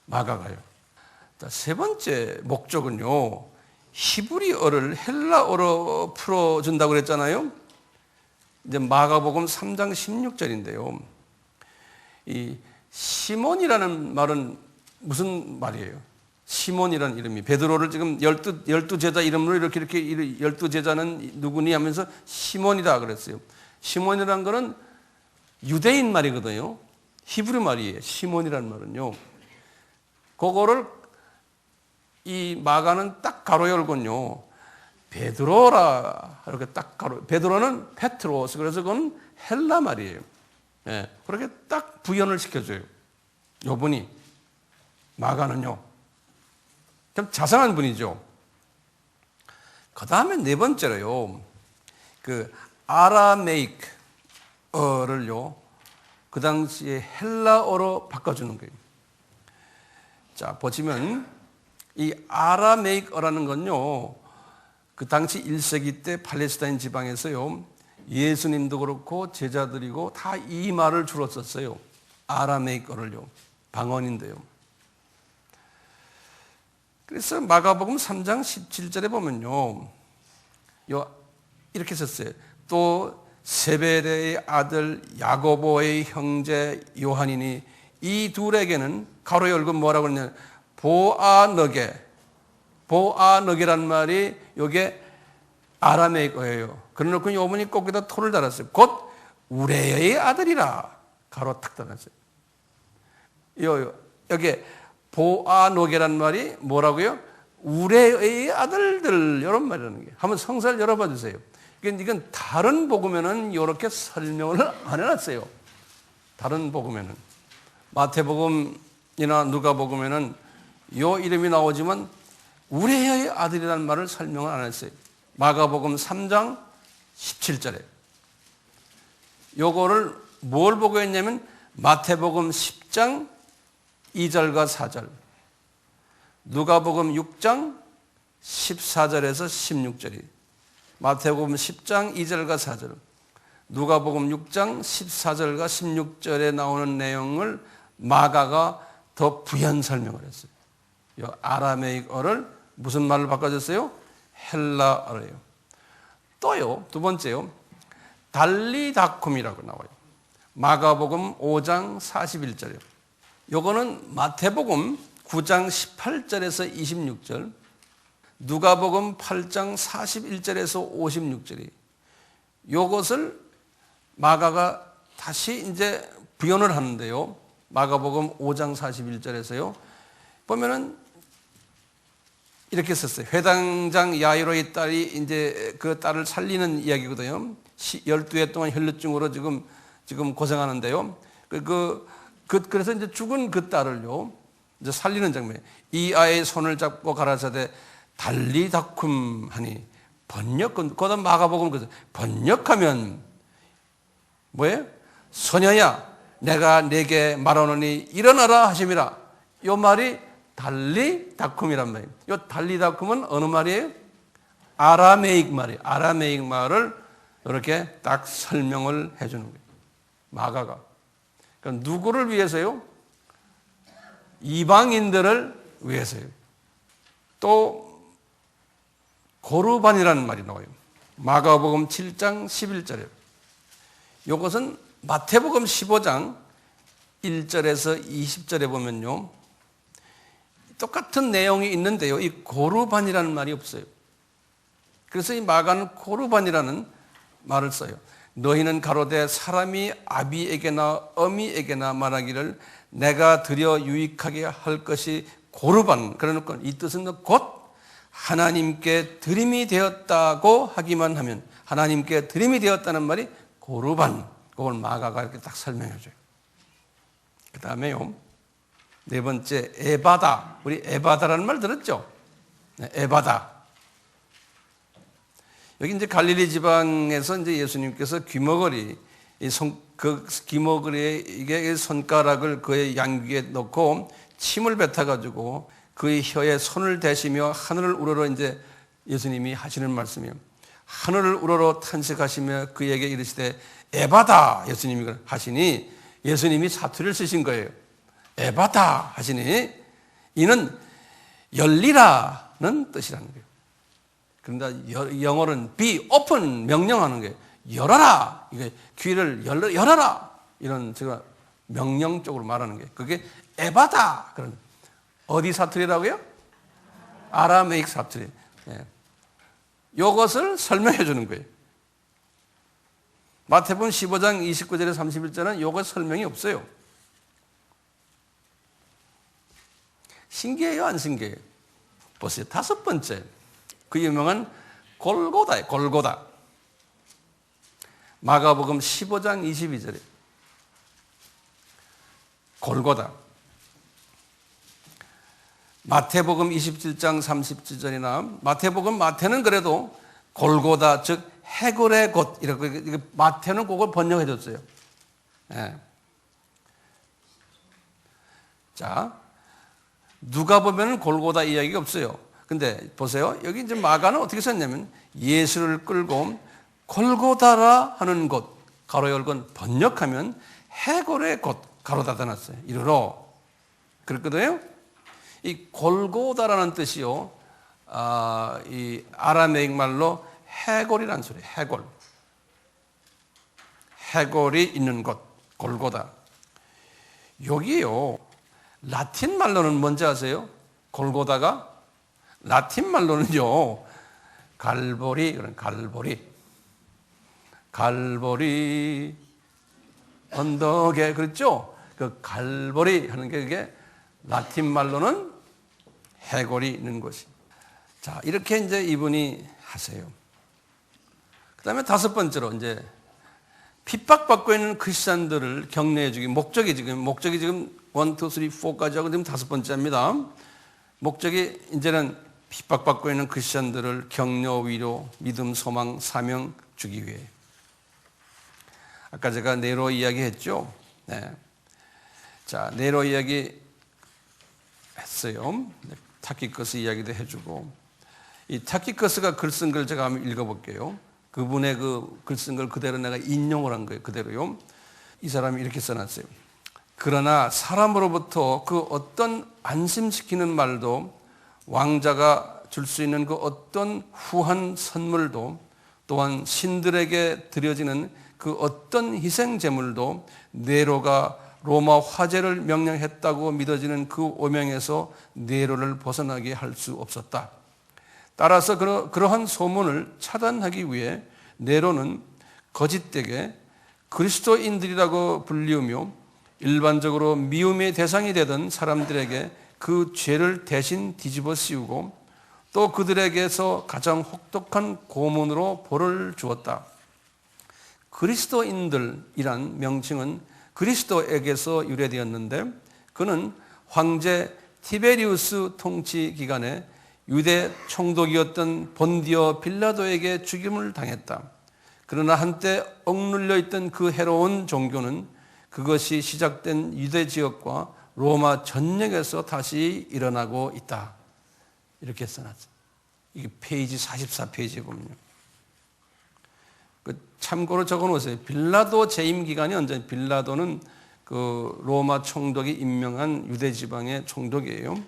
마가가요. 세 번째 목적은요, 히브리어를 헬라어로 풀어준다고 그랬잖아요. 이제 마가복음 3장 16절인데요. 이 시몬이라는 말은 무슨 말이에요? 시몬이라는 이름이 베드로를 지금 열두 제자 이름으로 이렇게 열두 제자는 누구니 하면서 시몬이다 그랬어요. 시몬이라는 거는 유대인 말이거든요. 히브리 말이에요. 시몬이라는 말은요. 그거를 이 마가는 딱 가로 열고요. 베드로라 이렇게 딱 가로. 베드로는 페트로스, 그래서 그건 헬라 말이에요. 예, 그렇게 딱 부연을 시켜줘요. 요분이. 마가는요, 좀 자상한 분이죠. 그 다음에 네 번째로요, 그 아라메이크어를요, 그 당시에 헬라어로 바꿔주는 거예요. 자, 보시면 이 아라메이크어라는 건요, 그 당시 1세기 때 팔레스타인 지방에서요, 예수님도 그렇고 제자들이고 다 이 말을 주로 썼어요. 아라메이크어를요, 방언인데요. 그래서 마가복음 3장 17절에 보면요, 이렇게 썼어요. 또 세베대의 아들 야고보의 형제 요한이니 이 둘에게는 가로 열고 뭐라고 그러냐, 보아너게란 말이 요게 아라메이어예요. 그래놓고 요분이 거기다 토를 달았어요. 곧 우레의 아들이라 가로 탁 달았어요. 여기 보아노게란 말이 뭐라고요? 우레의 아들들, 이런 말이라는 게. 한번 성사를 열어봐 주세요. 이건 다른 복음에는 이렇게 설명을 안 해놨어요. 다른 복음에는. 마태복음이나 누가복음에는 요 이름이 나오지만 우레의 아들이라는 말을 설명을 안 했어요. 마가복음 3장 17절에. 요거를 뭘 보고 했냐면 마태복음 10장 2절과 4절, 누가복음 6장 14절에서 16절이, 마태복음 10장 2절과 4절, 누가복음 6장 14절과 16절에 나오는 내용을 마가가 더 부연 설명을 했어요. 이 아라메이어를 무슨 말로 바꿔줬어요? 헬라어예요. 또요, 두 번째요, 달리다쿰이라고 나와요. 마가복음 5장 41절이요. 요거는 마태복음 9장 18절에서 26절, 누가복음 8장 41절에서 56절이, 요것을 마가가 다시 이제 부연을 하는데요. 마가복음 5장 41절에서요. 보면은 이렇게 썼어요. 회당장 야이로의 딸이 이제 그 딸을 살리는 이야기거든요. 12해 동안 혈루증으로 지금 고생하는데요. 그래서 이제 죽은 그 딸을요, 이제 살리는 장면. 이 아이의 손을 잡고 가라사대 달리다쿰 하니, 그다음 마가복음 그래서 번역하면 뭐예요? 소녀야, 내가 네게 말하노니 일어나라 하심이라. 요 말이 달리다쿰이란 말이에요. 요 달리다쿰은 어느 말이에요? 아라메익 말이에요. 아라메익 말을 이렇게 딱 설명을 해주는 거예요. 마가가. 그러니까 누구를 위해서요? 이방인들을 위해서요. 또 고르반이라는 말이 나와요. 마가복음 7장 11절에. 이것은 마태복음 15장 1절에서 20절에 보면요, 똑같은 내용이 있는데요, 이 고르반이라는 말이 없어요. 그래서 이 마가는 고르반이라는 말을 써요. 너희는 가로되 사람이 아비에게나 어미에게나 말하기를 내가 드려 유익하게 할 것이 고르반, 그러니까 이 뜻은 곧 하나님께 드림이 되었다고 하기만 하면, 하나님께 드림이 되었다는 말이 고르반, 그걸 마가가 이렇게 딱 설명해 줘요. 그 다음에요, 네 번째 에바다. 우리 에바다라는 말 들었죠? 에바다. 여기 이제 갈릴리 지방에서 이제 예수님께서 귀머거리, 그 귀머거리에 이게 손가락을 그의 양귀에 넣고 침을 뱉어가지고 그의 혀에 손을 대시며 하늘을 우러러 이제 예수님이 하시는 말씀이에요. 하늘을 우러러 탄식하시며 그에게 이르시되 에바다, 예수님이 하시니 예수님이 사투리를 쓰신 거예요. 에바다 하시니 이는 열리라는 뜻이라는 거예요. 그런데 영어로는 be open, 명령하는 거예요. 열어라, 이게 귀를 열어라, 이런 제가 명령적으로 말하는 거예요. 그게 에바다. 그런 어디 사투리라고요? 아라메익 사투리. 예. 이것을 설명해 주는 거예요. 마태복음 15장 29절에 31절은 이것 설명이 없어요. 신기해요, 안 신기해요? 보세요. 다섯 번째, 그 유명한 골고다예요. 골고다. 마가복음 15장 22절에 골고다. 마태복음 27장 37절이나 마태는 그래도 골고다, 즉 해골의 곳, 이렇게 마태는 그걸 번역해 줬어요. 네. 자, 누가 보면 골고다 이야기가 없어요. 근데 보세요. 여기 이제 마가는 어떻게 썼냐면 예수를 끌고 골고다라 하는 곳, 가로 열건 번역하면 해골의 곳, 가로 닫아놨어요. 이르러. 그랬거든요. 이 골고다라는 뜻이요, 이 아라메익 말로 해골이라는 소리예요. 해골. 해골이 있는 곳, 골고다. 여기요, 라틴 말로는 뭔지 아세요? 골고다가? 라틴 말로는요, 갈보리, 그런 갈보리 언덕에, 그렇죠? 그 갈보리 하는 게 그게 라틴 말로는 해골이 있는 곳이. 자, 이렇게 이제 이분이 하세요. 그 다음에 다섯 번째로 이제 핍박받고 있는 크리스찬들을 격려해 주기. 목적이 지금 1, 2, 3, 4까지 하고 지금 다섯 번째입니다. 목적이 이제는 핍박받고 있는 크리스찬들을 격려, 위로, 믿음, 소망, 사명 주기 위해. 아까 제가 네로 이야기 했죠. 네. 자, 네로 이야기 했어요. 타키커스 이야기도 해주고. 이 타키커스가 글 쓴 걸 제가 한번 읽어볼게요. 그분의 그 글 쓴 걸 그대로 내가 인용을 한 거예요. 그대로요. 이 사람이 이렇게 써놨어요. 그러나 사람으로부터 그 어떤 안심시키는 말도, 왕자가 줄 수 있는 그 어떤 후한 선물도, 또한 신들에게 드려지는 그 어떤 희생 제물도 네로가 로마 화제를 명령했다고 믿어지는 그 오명에서 네로를 벗어나게 할 수 없었다. 따라서 그러한 소문을 차단하기 위해 네로는 거짓되게 그리스도인들이라고 불리우며 일반적으로 미움의 대상이 되던 사람들에게 그 죄를 대신 뒤집어 씌우고 또 그들에게서 가장 혹독한 고문으로 벌을 주었다. 그리스도인들이란 명칭은 그리스도에게서 유래되었는데 그는 황제 티베리우스 통치 기간에 유대 총독이었던 본디오 빌라도에게 죽임을 당했다. 그러나 한때 억눌려 있던 그 해로운 종교는 그것이 시작된 유대 지역과 로마 전역에서 다시 일어나고 있다. 이렇게 써놨어. 이게 페이지 44페이지에 보면요. 참고로 적어 놓으세요. 빌라도 재임 기간이 언제? 빌라도는 그 로마 총독이 임명한 유대 지방의 총독이에요.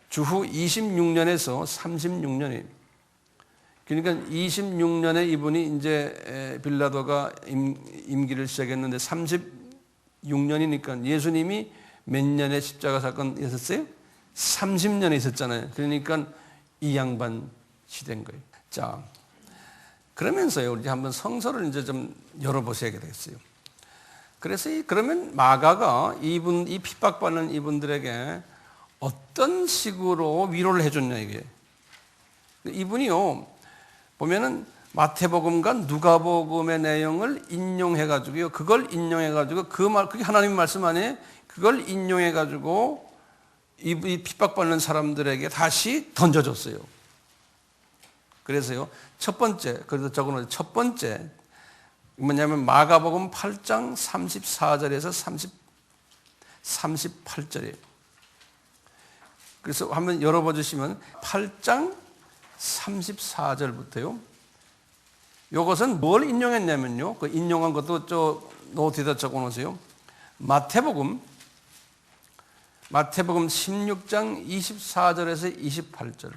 주후 26년에서 36년이에요. 그러니까 26년에 이분이 이제 빌라도가 임기를 시작했는데 36년이니까 예수님이 몇 년에 십자가 사건 있었어요? 30년에 있었잖아요. 그러니까 이 양반 시대인 거예요. 자, 그러면서요, 우리 한번 성서를 이제 좀 열어보셔야 되겠어요. 그래서 그러면 마가가 이 핍박받는 이분들에게 어떤 식으로 위로를 해줬냐, 이게. 이분이요, 보면은 마태복음과 누가복음의 내용을 인용해가지고요, 그걸 인용해가지고 그게 하나님의 말씀 아니에요? 그걸 인용해가지고 이 핍박받는 사람들에게 다시 던져줬어요. 그래서요, 첫 번째, 그래서 적어놓은 첫 번째, 뭐냐면 마가복음 8장 34절에서 38절이에요. 그래서 한번 열어봐 주시면 8장 34절부터요. 이것은 뭘 인용했냐면요. 그 인용한 것도 노트에다 적어 놓으세요. 마태복음 16장 24절에서 28절.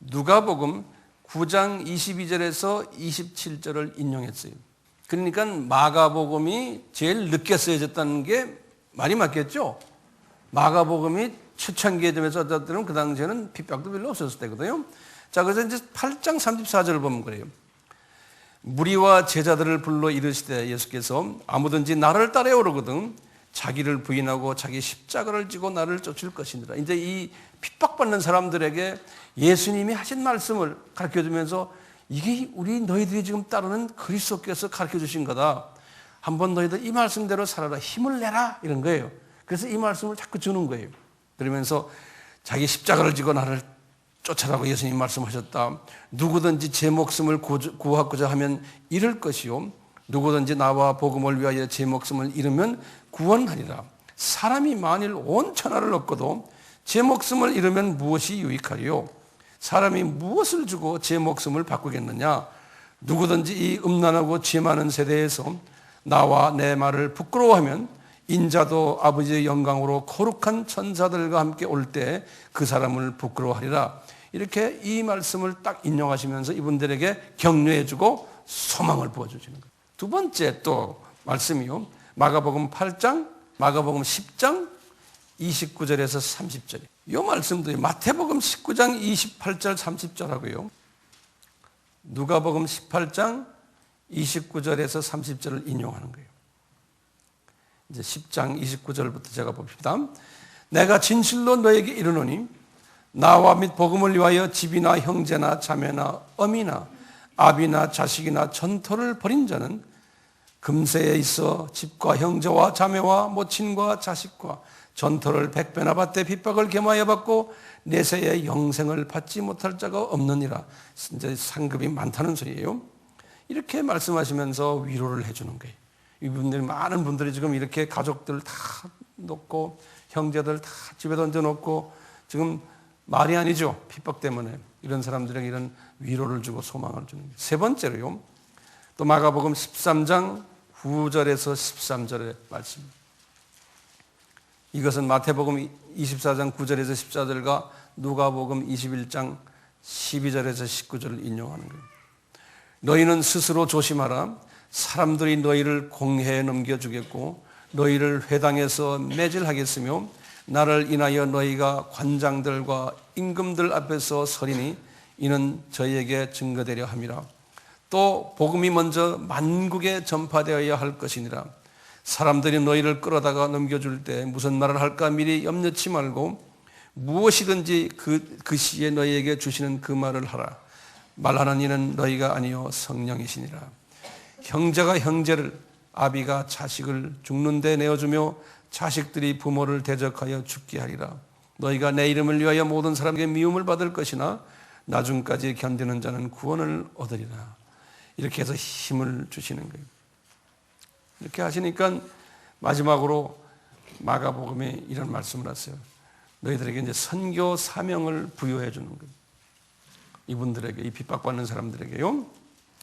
누가복음 9장 22절에서 27절을 인용했어요. 그러니까 마가복음이 제일 늦게 쓰여졌다는 게 말이 맞겠죠? 마가복음이 초창기에 되면서 어쨌든 그 당시에는 핍박도 별로 없었을 때거든요. 자, 그래서 이제 8장 34절을 보면 그래요. 무리와 제자들을 불러 이르시되 예수께서 아무든지 나를 따라오거든 자기를 부인하고 자기 십자가를 지고 나를 쫓을 것이니라. 이제 이 핍박받는 사람들에게 예수님이 하신 말씀을 가르쳐주면서 이게 우리 너희들이 지금 따르는 그리스도께서 가르쳐주신 거다. 한번 너희들 이 말씀대로 살아라. 힘을 내라. 이런 거예요. 그래서 이 말씀을 자꾸 주는 거예요. 그러면서 자기 십자가를 지고 나를 쫓아라고 예수님 말씀하셨다. 누구든지 제 목숨을 구하고자 하면 잃을 것이요. 누구든지 나와 복음을 위하여 제 목숨을 잃으면 구원하리라. 사람이 만일 온 천하를 얻고도 제 목숨을 잃으면 무엇이 유익하리요? 사람이 무엇을 주고 제 목숨을 바꾸겠느냐? 누구든지 이 음란하고 죄 많은 세대에서 나와 내 말을 부끄러워하면 인자도 아버지의 영광으로 거룩한 천사들과 함께 올 때 그 사람을 부끄러워하리라. 이렇게 이 말씀을 딱 인용하시면서 이분들에게 격려해주고 소망을 부어주시는 거예요. 두 번째 또 말씀이요. 마가복음 8장, 마가복음 10장 29절에서 30절. 이 말씀도 마태복음 19장 28절 30절하고요. 누가복음 18장 29절에서 30절을 인용하는 거예요. 이제 10장 29절부터 제가 봅시다. 내가 진실로 너에게 이르노니 나와 및 복음을 위하여 집이나 형제나 자매나 어미나 아비나 자식이나 전토를 벌인 자는 금세에 있어 집과 형제와 자매와 모친과 자식과 전토를 100배나 받되 핍박을 겸하여 받고 내세에 영생을 받지 못할 자가 없느니라. 이제 상급이 많다는 소리예요. 이렇게 말씀하시면서 위로를 해주는 거예요. 이분들이 많은 분들이 지금 이렇게 가족들 다 놓고 형제들 다 집에 던져놓고 지금 말이 아니죠. 핍박 때문에 이런 사람들에게 이런 위로를 주고 소망을 주는 거예요. 세 번째로요. 또 마가복음 13장 9절에서 13절의 말씀. 이것은 마태복음 24장 9절에서 14절과 누가복음 21장 12절에서 19절을 인용하는 거예요. 너희는 스스로 조심하라. 사람들이 너희를 공회에 넘겨주겠고 너희를 회당에서 매질하겠으며 나를 인하여 너희가 관장들과 임금들 앞에서 서리니 이는 저희에게 증거되려 함이라. 또 복음이 먼저 만국에 전파되어야 할 것이니라. 사람들이 너희를 끌어다가 넘겨줄 때 무슨 말을 할까 미리 염려치 말고 무엇이든지 그 시에 너희에게 주시는 그 말을 하라. 말하는 이는 너희가 아니요 성령이시니라. 형제가 형제를, 아비가 자식을 죽는 데 내어주며 자식들이 부모를 대적하여 죽게 하리라. 너희가 내 이름을 위하여 모든 사람에게 미움을 받을 것이나 나중까지 견디는 자는 구원을 얻으리라. 이렇게 해서 힘을 주시는 거예요. 이렇게 하시니까 마지막으로 마가복음에 이런 말씀을 하세요. 너희들에게 이제 선교 사명을 부여해 주는 거예요. 이분들에게, 이 핍박받는 사람들에게요.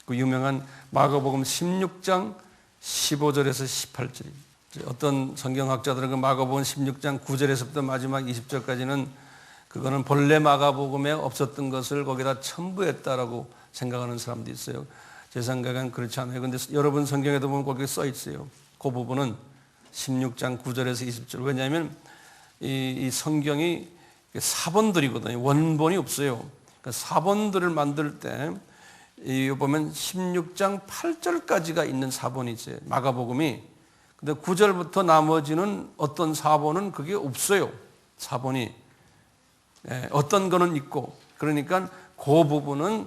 그 유명한 마가복음 16장 15절에서 18절입니다. 어떤 성경학자들은 그 마가복음 16장 9절에서부터 마지막 20절까지는 그거는 본래 마가복음에 없었던 것을 거기다 첨부했다라고 생각하는 사람도 있어요. 제 생각은 그렇지 않아요. 그런데 여러분 성경에도 보면 거기에 써 있어요. 그 부분은 16장 9절에서 20절. 왜냐하면 이 성경이 사본들이거든요. 원본이 없어요. 그러니까 사본들을 만들 때 이 보면 16장 8절까지가 있는 사본이 있어요. 마가복음이. 근데 9절부터 나머지는 어떤 사본은 그게 없어요. 사본이. 어떤 거는 있고. 그러니까 그 부분은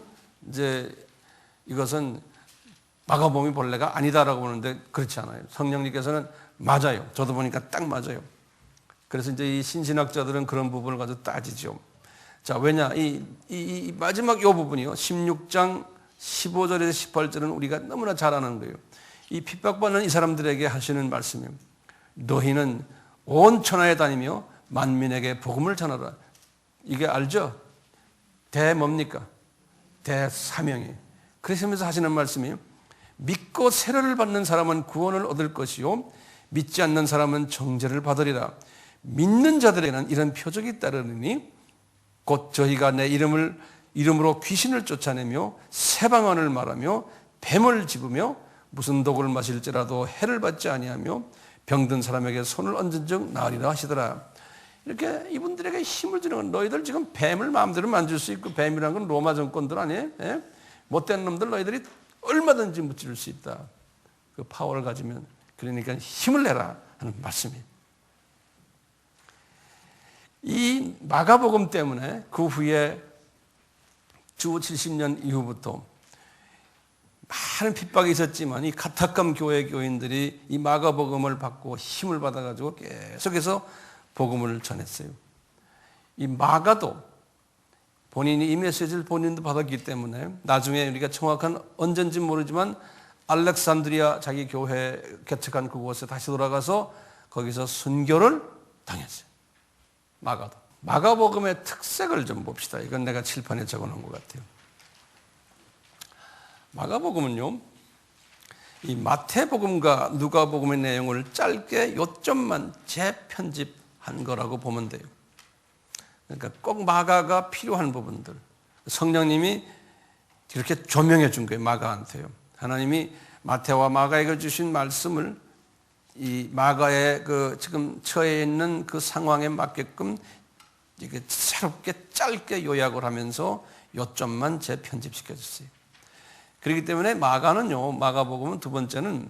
이제 이것은 마가복음이 본래가 아니다라고 보는데 그렇지 않아요. 성령님께서는 맞아요. 저도 보니까 딱 맞아요. 그래서 이제 이 신신학자들은 그런 부분을 가지고 따지죠. 자, 왜냐? 이 마지막 요 부분이요. 16장 15절에서 18절은 우리가 너무나 잘 아는 거예요. 이 핍박받는 이 사람들에게 하시는 말씀이에요. 너희는 온 천하에 다니며 만민에게 복음을 전하라. 이게 알죠? 뭡니까? 대사명이에요. 그러시면서 하시는 말씀이에요. 믿고 세례를 받는 사람은 구원을 얻을 것이요 믿지 않는 사람은 정죄를 받으리라. 믿는 자들에게는 이런 표적이 따르니 곧 저희가 내 이름으로 귀신을 쫓아내며 새 방언을 말하며 뱀을 집으며 무슨 독을 마실지라도 해를 받지 아니하며 병든 사람에게 손을 얹은 즉 나으리라 하시더라. 이렇게 이분들에게 힘을 주는 건 너희들 지금 뱀을 마음대로 만질 수 있고 뱀이라는 건 로마 정권들 아니에요? 예? 못된 놈들 너희들이 얼마든지 무찌를 수 있다. 그 파워를 가지면. 그러니까 힘을 내라. 하는 말씀이에요. 이 마가복음 때문에 그 후에 주 70년 이후부터 많은 핍박이 있었지만 이 카타캄 교회 교인들이 이 마가복음을 받고 힘을 받아가지고 계속해서 복음을 전했어요. 이 마가도 본인이 이 메시지를 본인도 받았기 때문에 나중에 우리가 정확한 언젠지 모르지만 알렉산드리아 자기 교회 개척한 그곳에 다시 돌아가서 거기서 순교를 당했어요. 마가도. 마가복음의 특색을 좀 봅시다. 이건 내가 칠판에 적어놓은 것 같아요. 마가복음은요, 이 마태복음과 누가복음의 내용을 짧게 요점만 재편집한 거라고 보면 돼요. 그러니까 꼭 마가가 필요한 부분들, 성령님이 이렇게 조명해 준 거예요. 마가한테요. 하나님이 마태와 마가에게 주신 말씀을 이 마가의 그 지금 처해 있는 그 상황에 맞게끔 이게 새롭게 짧게 요약을 하면서 요점만 재편집시켜 줬어요. 그렇기 때문에 마가는요, 마가복음은 두 번째는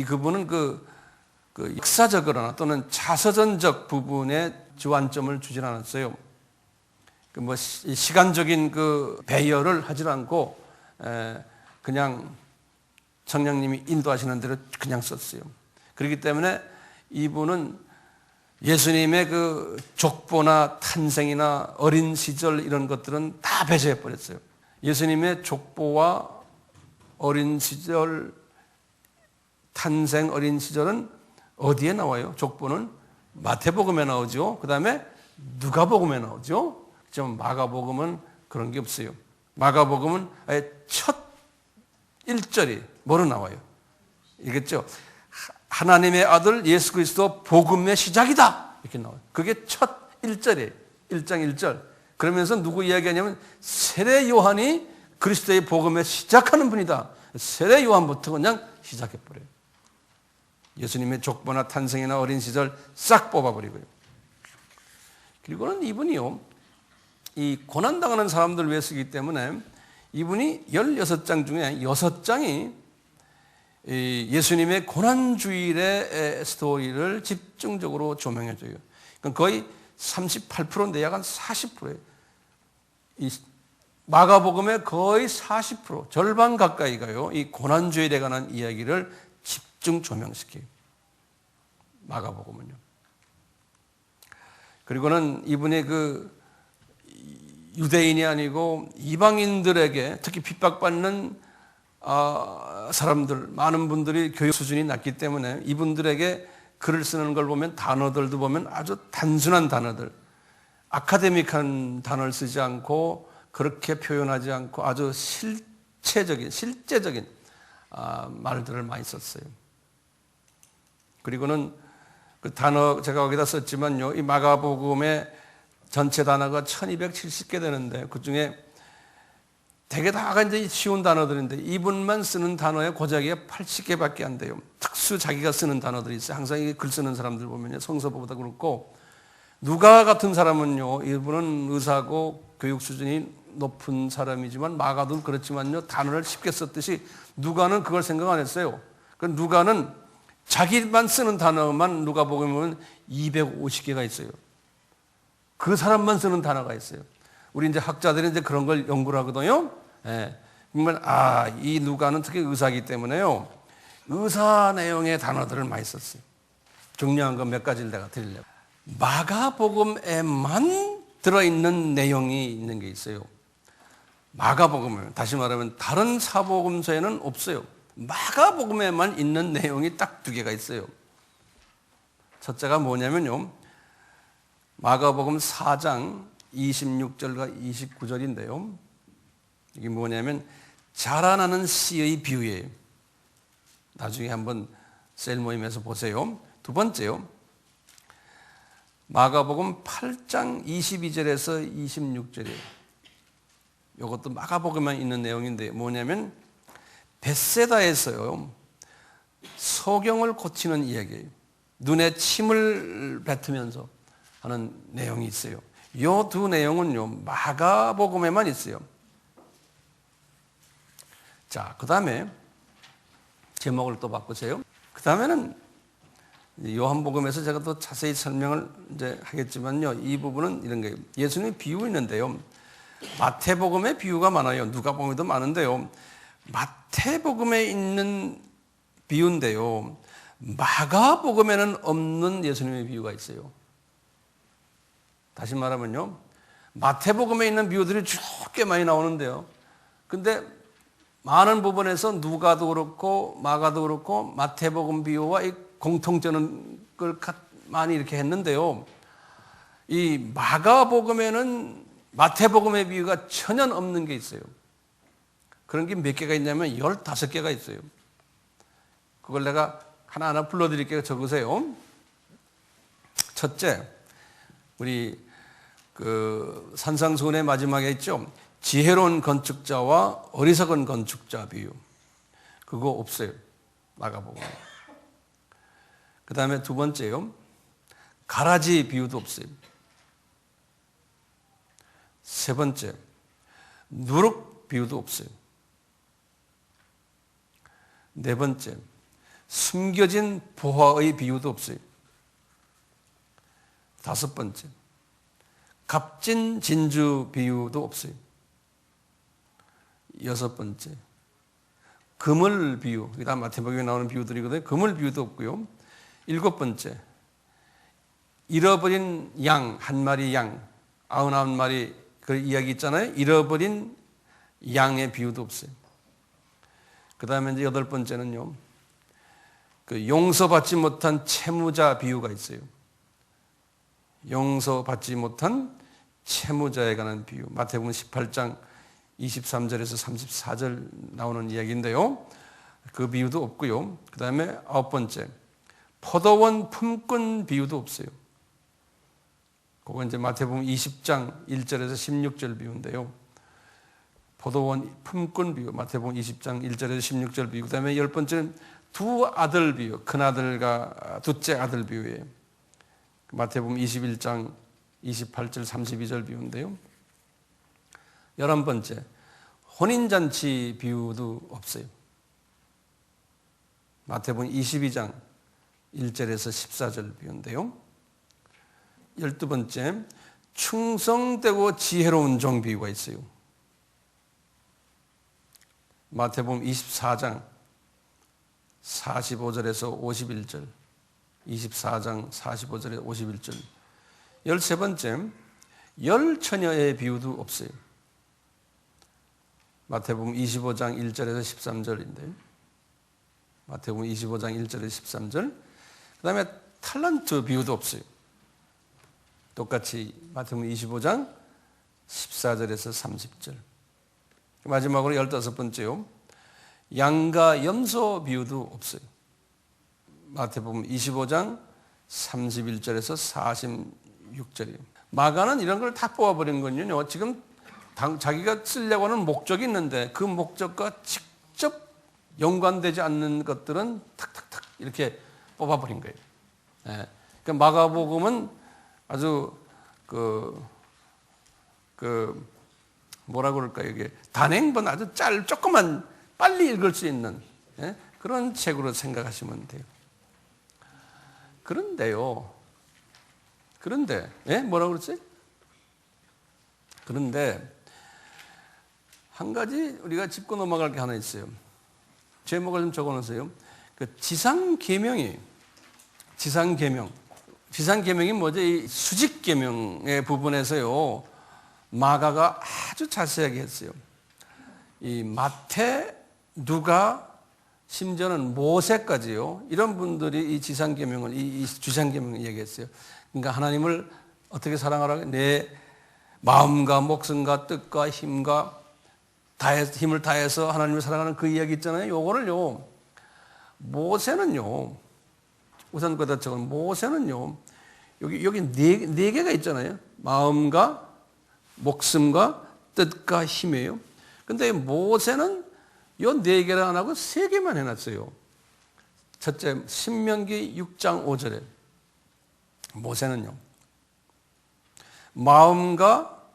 그분은 그 역사적으로나 또는 자서전적 부분에 주안점을 주질 않았어요. 그 뭐 시간적인 그 배열을 하질 않고 그냥 성령님이 인도하시는 대로 그냥 썼어요. 그렇기 때문에 이분은 예수님의 그 족보나 탄생이나 어린 시절 이런 것들은 다 배제해 버렸어요. 예수님의 족보와 어린 시절, 탄생 어린 시절은 어디에 나와요? 족보는 마태복음에 나오죠. 그 다음에 누가복음에 나오죠. 좀 마가복음은 그런 게 없어요. 마가복음은 아예 첫 1절이 뭐로 나와요? 이겠죠? 하나님의 아들 예수 그리스도 복음의 시작이다. 이렇게 나와요. 그게 첫 1절이에요. 1장 1절. 그러면서 누구 이야기하냐면 세례 요한이 그리스도의 복음에 시작하는 분이다. 세례 요한부터 그냥 시작해버려요. 예수님의 족보나 탄생이나 어린 시절 싹 뽑아버리고요. 그리고는 이분이요, 이 고난당하는 사람들을 위해 쓰기 때문에 이분이 16장 중에 6장이 예수님의 고난주일의 스토리를 집중적으로 조명해줘요. 그러니까 거의 38%인데 약 한 40%예요. 이 마가복음의 거의 40%, 절반 가까이가요, 이 고난주일에 관한 이야기를 집중 조명시켜요. 마가복음은요. 그리고는 이분의 그 유대인이 아니고 이방인들에게 특히 핍박받는 사람들, 많은 분들이 교육 수준이 낮기 때문에 이분들에게 글을 쓰는 걸 보면 단어들도 보면 아주 단순한 단어들, 아카데믹한 단어를 쓰지 않고 그렇게 표현하지 않고 아주 실제적인 말들을 많이 썼어요. 그리고는 그 단어 제가 거기다 썼지만요, 이 마가복음의 전체 단어가 1270개 되는데 그 중에 되게 다가 이제 쉬운 단어들인데 이분만 쓰는 단어의 고작이 80개밖에 안 돼요. 특수 자기가 쓰는 단어들이 있어요. 항상 글 쓰는 사람들 보면요, 성서보다 그렇고, 누가 같은 사람은요, 이분은 의사고 교육 수준이 높은 사람이지만 마가도 그렇지만요, 단어를 쉽게 썼듯이 누가는 그걸 생각 안 했어요. 그 누가는 자기만 쓰는 단어만 누가복음은 250개가 있어요. 그 사람만 쓰는 단어가 있어요. 우리 이제 학자들이 이제 그런 걸 연구를 하거든요. 예. 그러면 이 누가는 특히 의사이기 때문에요, 의사 내용의 단어들을 많이 썼어요. 중요한 거 몇 가지를 내가 드리려고. 마가복음에만 들어있는 내용이 있는 게 있어요. 마가복음은 다시 말하면 다른 사복음서에는 없어요. 마가복음에만 있는 내용이 딱 2개가 있어요. 첫째가 뭐냐면요, 마가복음 4장 26절과 29절인데요. 이게 뭐냐면 자라나는 씨의 비유예요. 나중에 한번 셀 모임에서 보세요. 두 번째요, 마가복음 8장 22절에서 26절이에요. 이것도 마가복음에만 있는 내용인데 뭐냐면 벳세다에서요, 소경을 고치는 이야기예요. 눈에 침을 뱉으면서 하는 내용이 있어요. 이 2 내용은요, 마가복음에만 있어요. 자, 그 다음에 제목을 또 바꾸세요. 그 다음에는 요한복음에서 제가 더 자세히 설명을 이제 하겠지만요. 이 부분은 이런 거예요. 예수님이 비유 있는데요. 마태복음에 비유가 많아요. 누가복음에도 많은데요. 마태복음에 있는 비유인데요. 마가복음에는 없는 예수님의 비유가 있어요. 다시 말하면요. 마태복음에 있는 비유들이 꽤 많이 나오는데요. 근데 많은 부분에서 누가도 그렇고 마가도 그렇고 마태복음 비유와 이 공통점을 많이 이렇게 했는데요. 이 마가복음에는 마태복음의 비유가 전혀 없는 게 있어요. 그런 게 몇 개가 있냐면 15개가 있어요. 그걸 내가 하나하나 불러드릴게요. 적으세요. 첫째, 우리 산상수훈의 마지막에 있죠. 지혜로운 건축자와 어리석은 건축자 비유. 그거 없어요. 마가복음. 그 다음에 두 번째요. 가라지 비유도 없어요. 세 번째, 누룩 비유도 없어요. 네 번째, 숨겨진 보화의 비유도 없어요. 다섯 번째, 값진 진주 비유도 없어요. 여섯 번째, 그물 비유. 이게 다 마태복음에 나오는 비유들이거든요. 그물 비유도 없고요. 일곱 번째, 잃어버린 양, 한 마리 양, 99마리 그 이야기 있잖아요. 잃어버린 양의 비유도 없어요. 그 다음에 이제 여덟 번째는요. 그 용서받지 못한 채무자 비유가 있어요. 용서받지 못한 채무자에 관한 비유. 마태복음 18장 23절에서 34절 나오는 이야기인데요. 그 비유도 없고요. 그 다음에 아홉 번째, 포도원 품꾼 비유도 없어요. 그건 이제 마태복음 20장 1절에서 16절 비유인데요. 포도원 품꾼 비유, 마태복음 20장 1절에서 16절 비유. 그 다음에 열 번째는 두 아들 비유, 큰 아들과 둘째 아들 비유예요. 마태복음 21장 28절 32절 비유인데요. 11번째, 혼인잔치 비유도 없어요. 마태복음 22장 1절에서 14절 비유인데요. 12번째, 충성되고 지혜로운 종 비유가 있어요. 마태복음 24장 45절에서 51절, 24장 45절에서 51절. 13번째, 열처녀의 비유도 없어요. 마태복음 25장 1절에서 13절인데, 마태복음 25장 1절에서 13절. 그 다음에 탈란트 비유도 없어요. 똑같이 마태복음 25장 14절에서 30절. 마지막으로 15번째요. 양과 염소 비유도 없어요. 마태복음 25장 31절에서 46절이에요. 마가는 이런 걸 다 뽑아버린 건요. 지금 자기가 쓰려고 하는 목적이 있는데 그 목적과 직접 연관되지 않는 것들은 탁탁탁 이렇게 뽑아버린 거예요. 네. 그러니까 마가복음은 아주 뭐라 그럴까요? 이게 단행본 아주 조금만 빨리 읽을 수 있는 그런 책으로 생각하시면 돼요. 그런데 뭐라 그랬지? 그런데 한 가지 우리가 짚고 넘어갈 게 하나 있어요. 제목을 좀 적어놓으세요. 그 지상계명이 뭐죠? 이 수직계명의 부분에서요. 마가가 아주 자세하게 했어요. 이 마태, 누가, 심지어는 모세까지요. 이런 분들이 이 지상계명을, 이 주상계명을 얘기했어요. 그러니까 하나님을 어떻게 사랑하라고? 내 마음과 목숨과 뜻과 힘을 다해서 하나님을 사랑하는 그 이야기 있잖아요. 요거를요. 모세는요. 우선 그다 적은 모세는요. 여기 네 개가 있잖아요. 마음과 목숨과 뜻과 힘이에요. 근데 모세는 요 네 개를 안 하고 세 개만 해놨어요. 첫째, 신명기 6장 5절에 모세는요. 마음과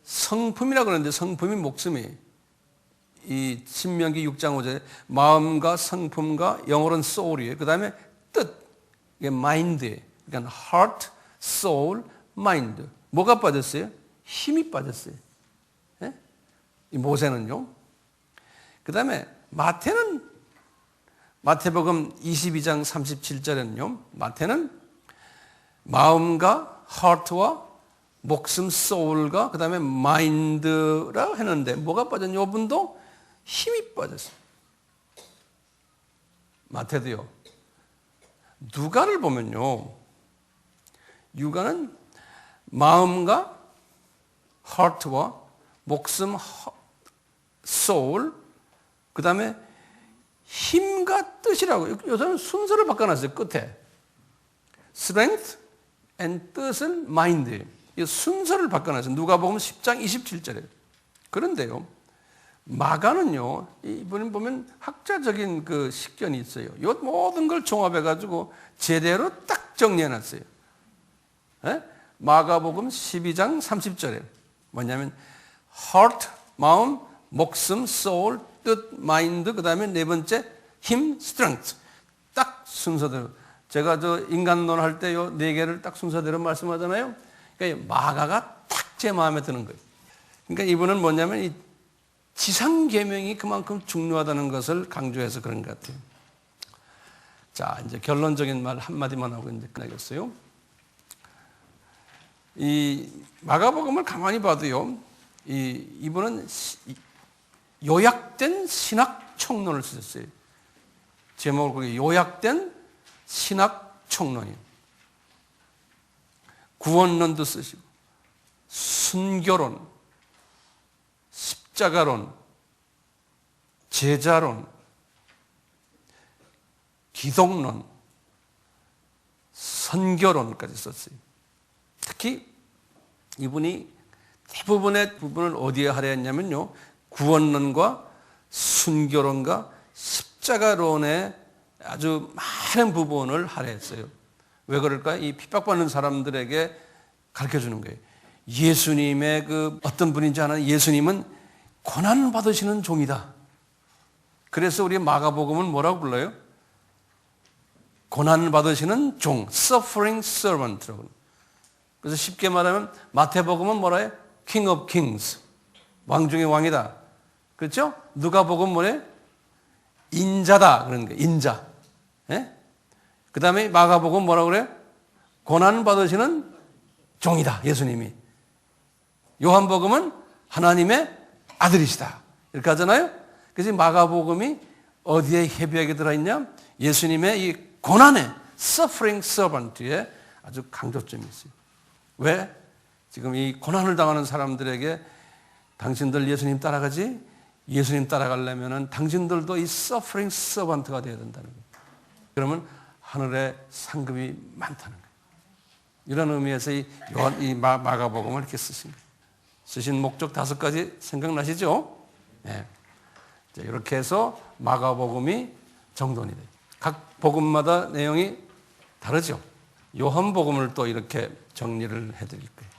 성품이라고 그러는데 성품이 목숨이 이 신명기 6장 5절에 마음과 성품과 영어로는 soul이에요. 그 다음에 이게 마인드예요. 그러니까 heart, soul, mind. 뭐가 빠졌어요? 힘이 빠졌어요. 예? 이 모세는요. 그 다음에 마태복음 22장 37절에는요. 마태는 마음과 heart와 목숨, soul과 그 다음에 mind라고 했는데 뭐가 빠졌냐? 이분도 힘이 빠졌어요. 마태도요. 누가를 보면요. 누가는 마음과 heart와 목숨, soul, 그 다음에 힘과 뜻이라고. 요새는 순서를 바꿔놨어요. 끝에. strength and 뜻은 mind예요. 이 순서를 바꿔놨어요. 누가복음 10장 27절에. 그런데요. 마가는요. 이분이 보면 학자적인 그 식견이 있어요. 이 모든 걸 종합해가지고 제대로 딱 정리해놨어요. 예? 마가복음 12장 30절에 뭐냐면 heart, 마음, 목숨, soul, 뜻, mind, 그 다음에 네 번째 힘, strength. 딱 순서대로. 제가 저 인간론 할 때 요 네 개를 딱 순서대로 말씀하잖아요. 그러니까 마가가 딱 제 마음에 드는 거예요. 그러니까 이분은 뭐냐면 이 지상계명이 그만큼 중요하다는 것을 강조해서 그런 것 같아요. 자, 이제 결론적인 말 한마디만 하고 이제 끝나겠어요. 이 마가복음을 가만히 봐도요, 이분은 요약된 신학 총론을 쓰셨어요. 제목을 그게 요약된 신학 총론이에요. 구원론도 쓰시고, 순교론, 십자가론, 제자론, 기독론, 선교론까지 썼어요. 특히 이분이 대부분의 부분을 어디에 할애했냐면요. 구원론과 순교론과 십자가론에 아주 많은 부분을 할애했어요. 왜 그럴까요? 이 핍박받는 사람들에게 가르쳐주는 거예요. 예수님의 그 어떤 분인지 아는 예수님은 고난 받으시는 종이다. 그래서 우리 마가복음은 뭐라고 불러요? 고난 받으시는 종, suffering servant라고. 그래서 쉽게 말하면 마태복음은 뭐라 해요? King of Kings, 왕 중의 왕이다. 그렇죠? 누가복음 뭐래? 인자다 그런 거예요. 인자. 예? 그 다음에 마가복음 뭐라고 그래? 고난 받으시는 종이다. 예수님이. 요한복음은 하나님의 아들이시다. 이렇게 하잖아요. 그래서 마가복음이 어디에 헤비하게 들어있냐? 예수님의 이 고난의 suffering servant에 아주 강조점이 있어요. 왜? 지금 이 고난을 당하는 사람들에게 당신들 예수님 따라가지? 예수님 따라가려면 당신들도 이 suffering servant가 되어야 된다는 거예요. 그러면 하늘에 상급이 많다는 거예요. 이런 의미에서 이 마가복음을 이렇게 쓰신 거예요. 쓰신 목적 5가지 생각나시죠? 네. 자, 이렇게 해서 마가복음이 정돈이 돼요. 각 복음마다 내용이 다르죠. 요한복음을 또 이렇게 정리를 해드릴 거예요.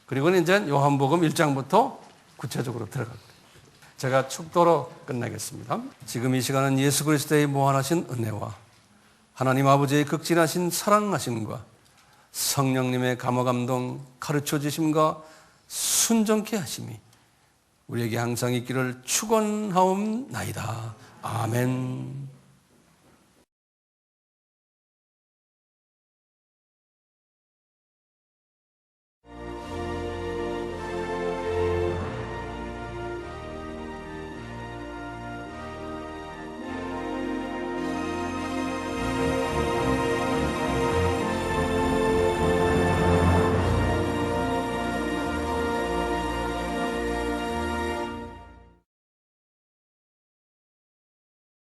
그리고 이제 요한복음 1장부터 구체적으로 들어갈 거예요. 제가 축도로 끝내겠습니다. 지금 이 시간은 예수 그리스도의 무한하신 은혜와 하나님 아버지의 극진하신 사랑하심과 성령님의 감화감동 가르쳐 주심과 순종케 하심이 우리에게 항상 있기를 축원하옵나이다. 아멘.